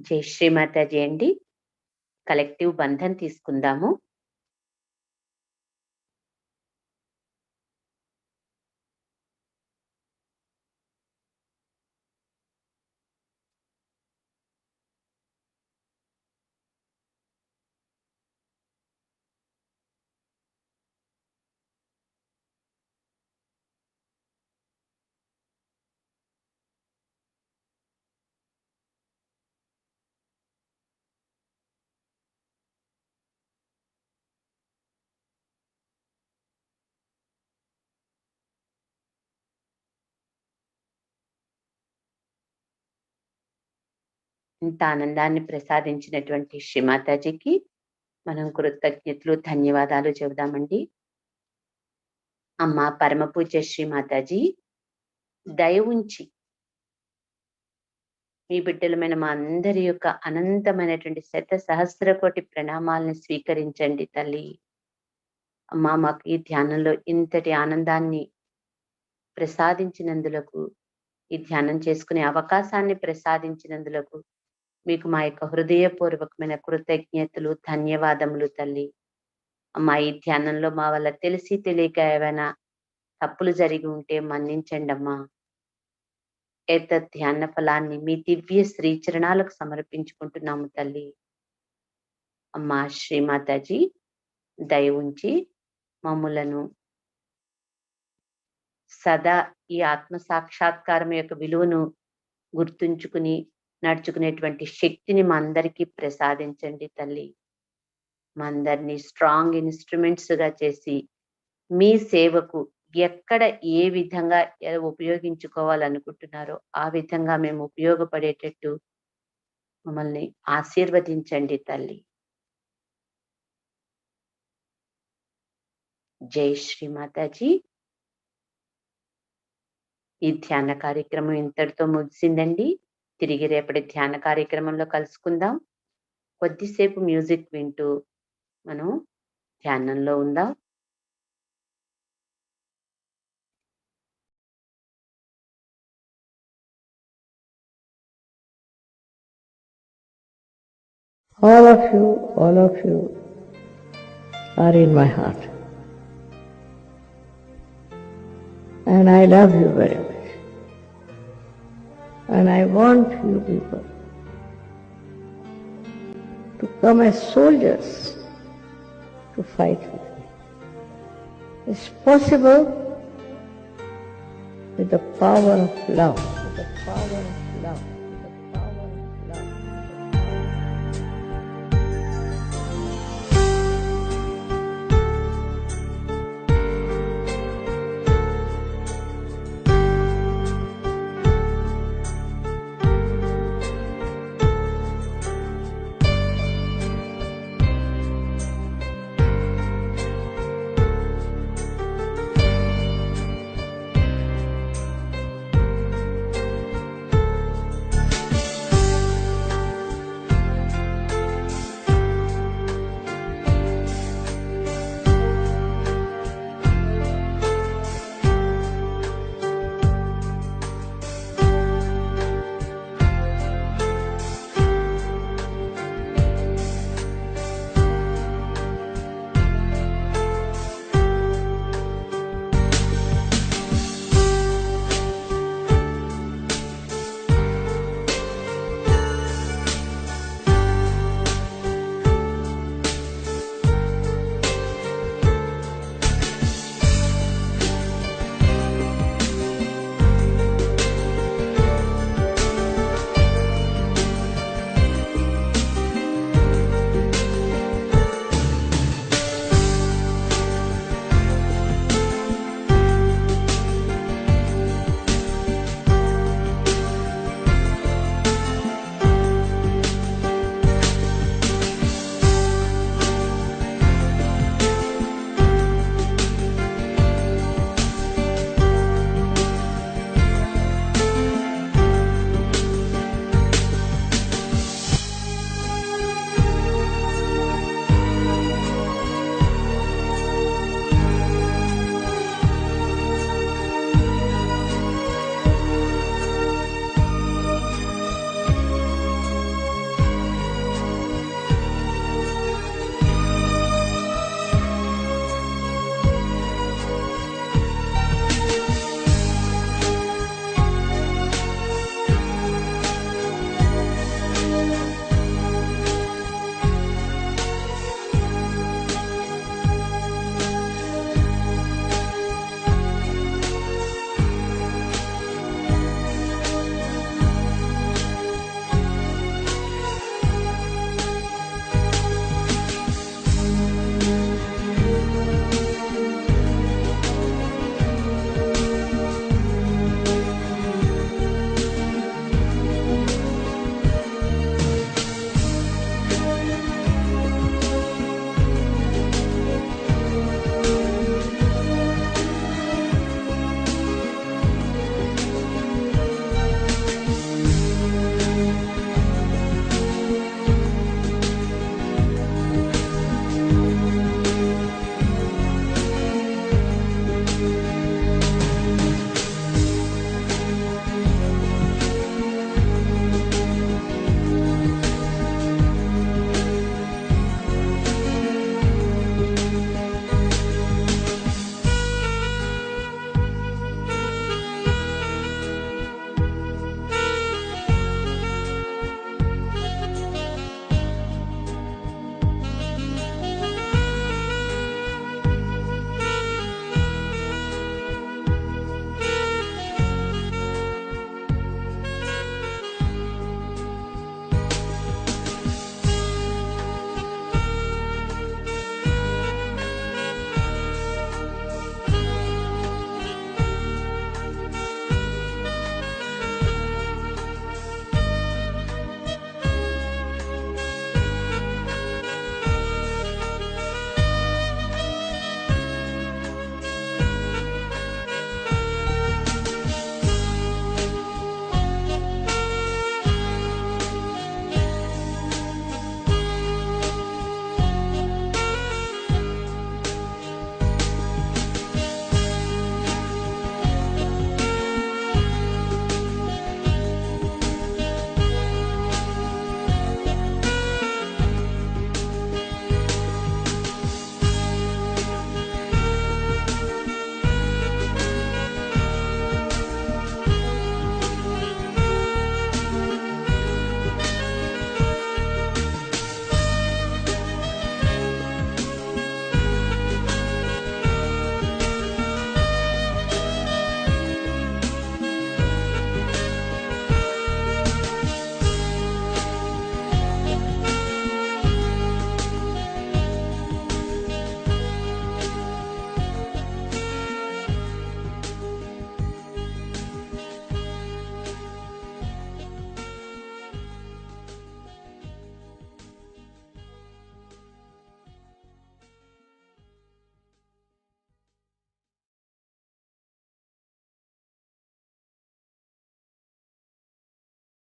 జై శ్రీమాతాజీ అండి. కలెక్టివ్ బంధం తీసుకుందాము. ఇంత ఆనందాన్ని ప్రసాదించినటువంటి శ్రీమాతాజీకి మనం కృతజ్ఞతలు, ధన్యవాదాలు చెబుదామండి. అమ్మా పరమ పూజ్య శ్రీమాతాజీ, దయ ఉంచి మీ బిడ్డలమైన మా అందరి యొక్క అనంతమైనటువంటి సహస్ర కోటి ప్రణామాలను స్వీకరించండి తల్లి. అమ్మా, మాకు ఈ ధ్యానంలో ఇంతటి ఆనందాన్ని ప్రసాదించినందులకు, ఈ ధ్యానం చేసుకునే అవకాశాన్ని ప్రసాదించినందులకు మీకు మా యొక్క హృదయపూర్వకమైన కృతజ్ఞతలు, ధన్యవాదములు తల్లి. అమ్మా, ఈ ధ్యానంలో మా వల్ల తెలిసి తెలియక ఏమైనా తప్పులు జరిగి ఉంటే మన్నించండి అమ్మా. ధ్యాన ఫలాన్ని మీ దివ్య శ్రీచరణాలకు సమర్పించుకుంటున్నాము తల్లి. అమ్మా శ్రీమాతాజీ, దయ ఉంచి మమ్ములను సదా ఈ ఆత్మ సాక్షాత్కారం యొక్క విలువను గుర్తుంచుకుని నడుచుకునేటువంటి శక్తిని మా అందరికీ ప్రసాదించండి తల్లి. మా అందరినీ స్ట్రాంగ్ ఇన్స్ట్రుమెంట్స్ గా చేసి మీ సేవకు ఎక్కడ ఏ విధంగా ఉపయోగించుకోవాలనుకుంటున్నారో ఆ విధంగా మేము ఉపయోగపడేటట్టు మమ్మల్ని ఆశీర్వదించండి తల్లి. జై శ్రీ మాతాజీ. ఈ ధ్యాన కార్యక్రమం ఇంతటితో ముగిసిందండి. తిరిగి రేపటి ధ్యాన కార్యక్రమంలో కలుసుకుందాం. కొద్దిసేపు మ్యూజిక్ వింటూ మనం ధ్యానంలో ఉందాం. All of you are in my heart. And I love you very much. And I want you people to come as soldiers to fight with me. It's possible with the power of love, with the power of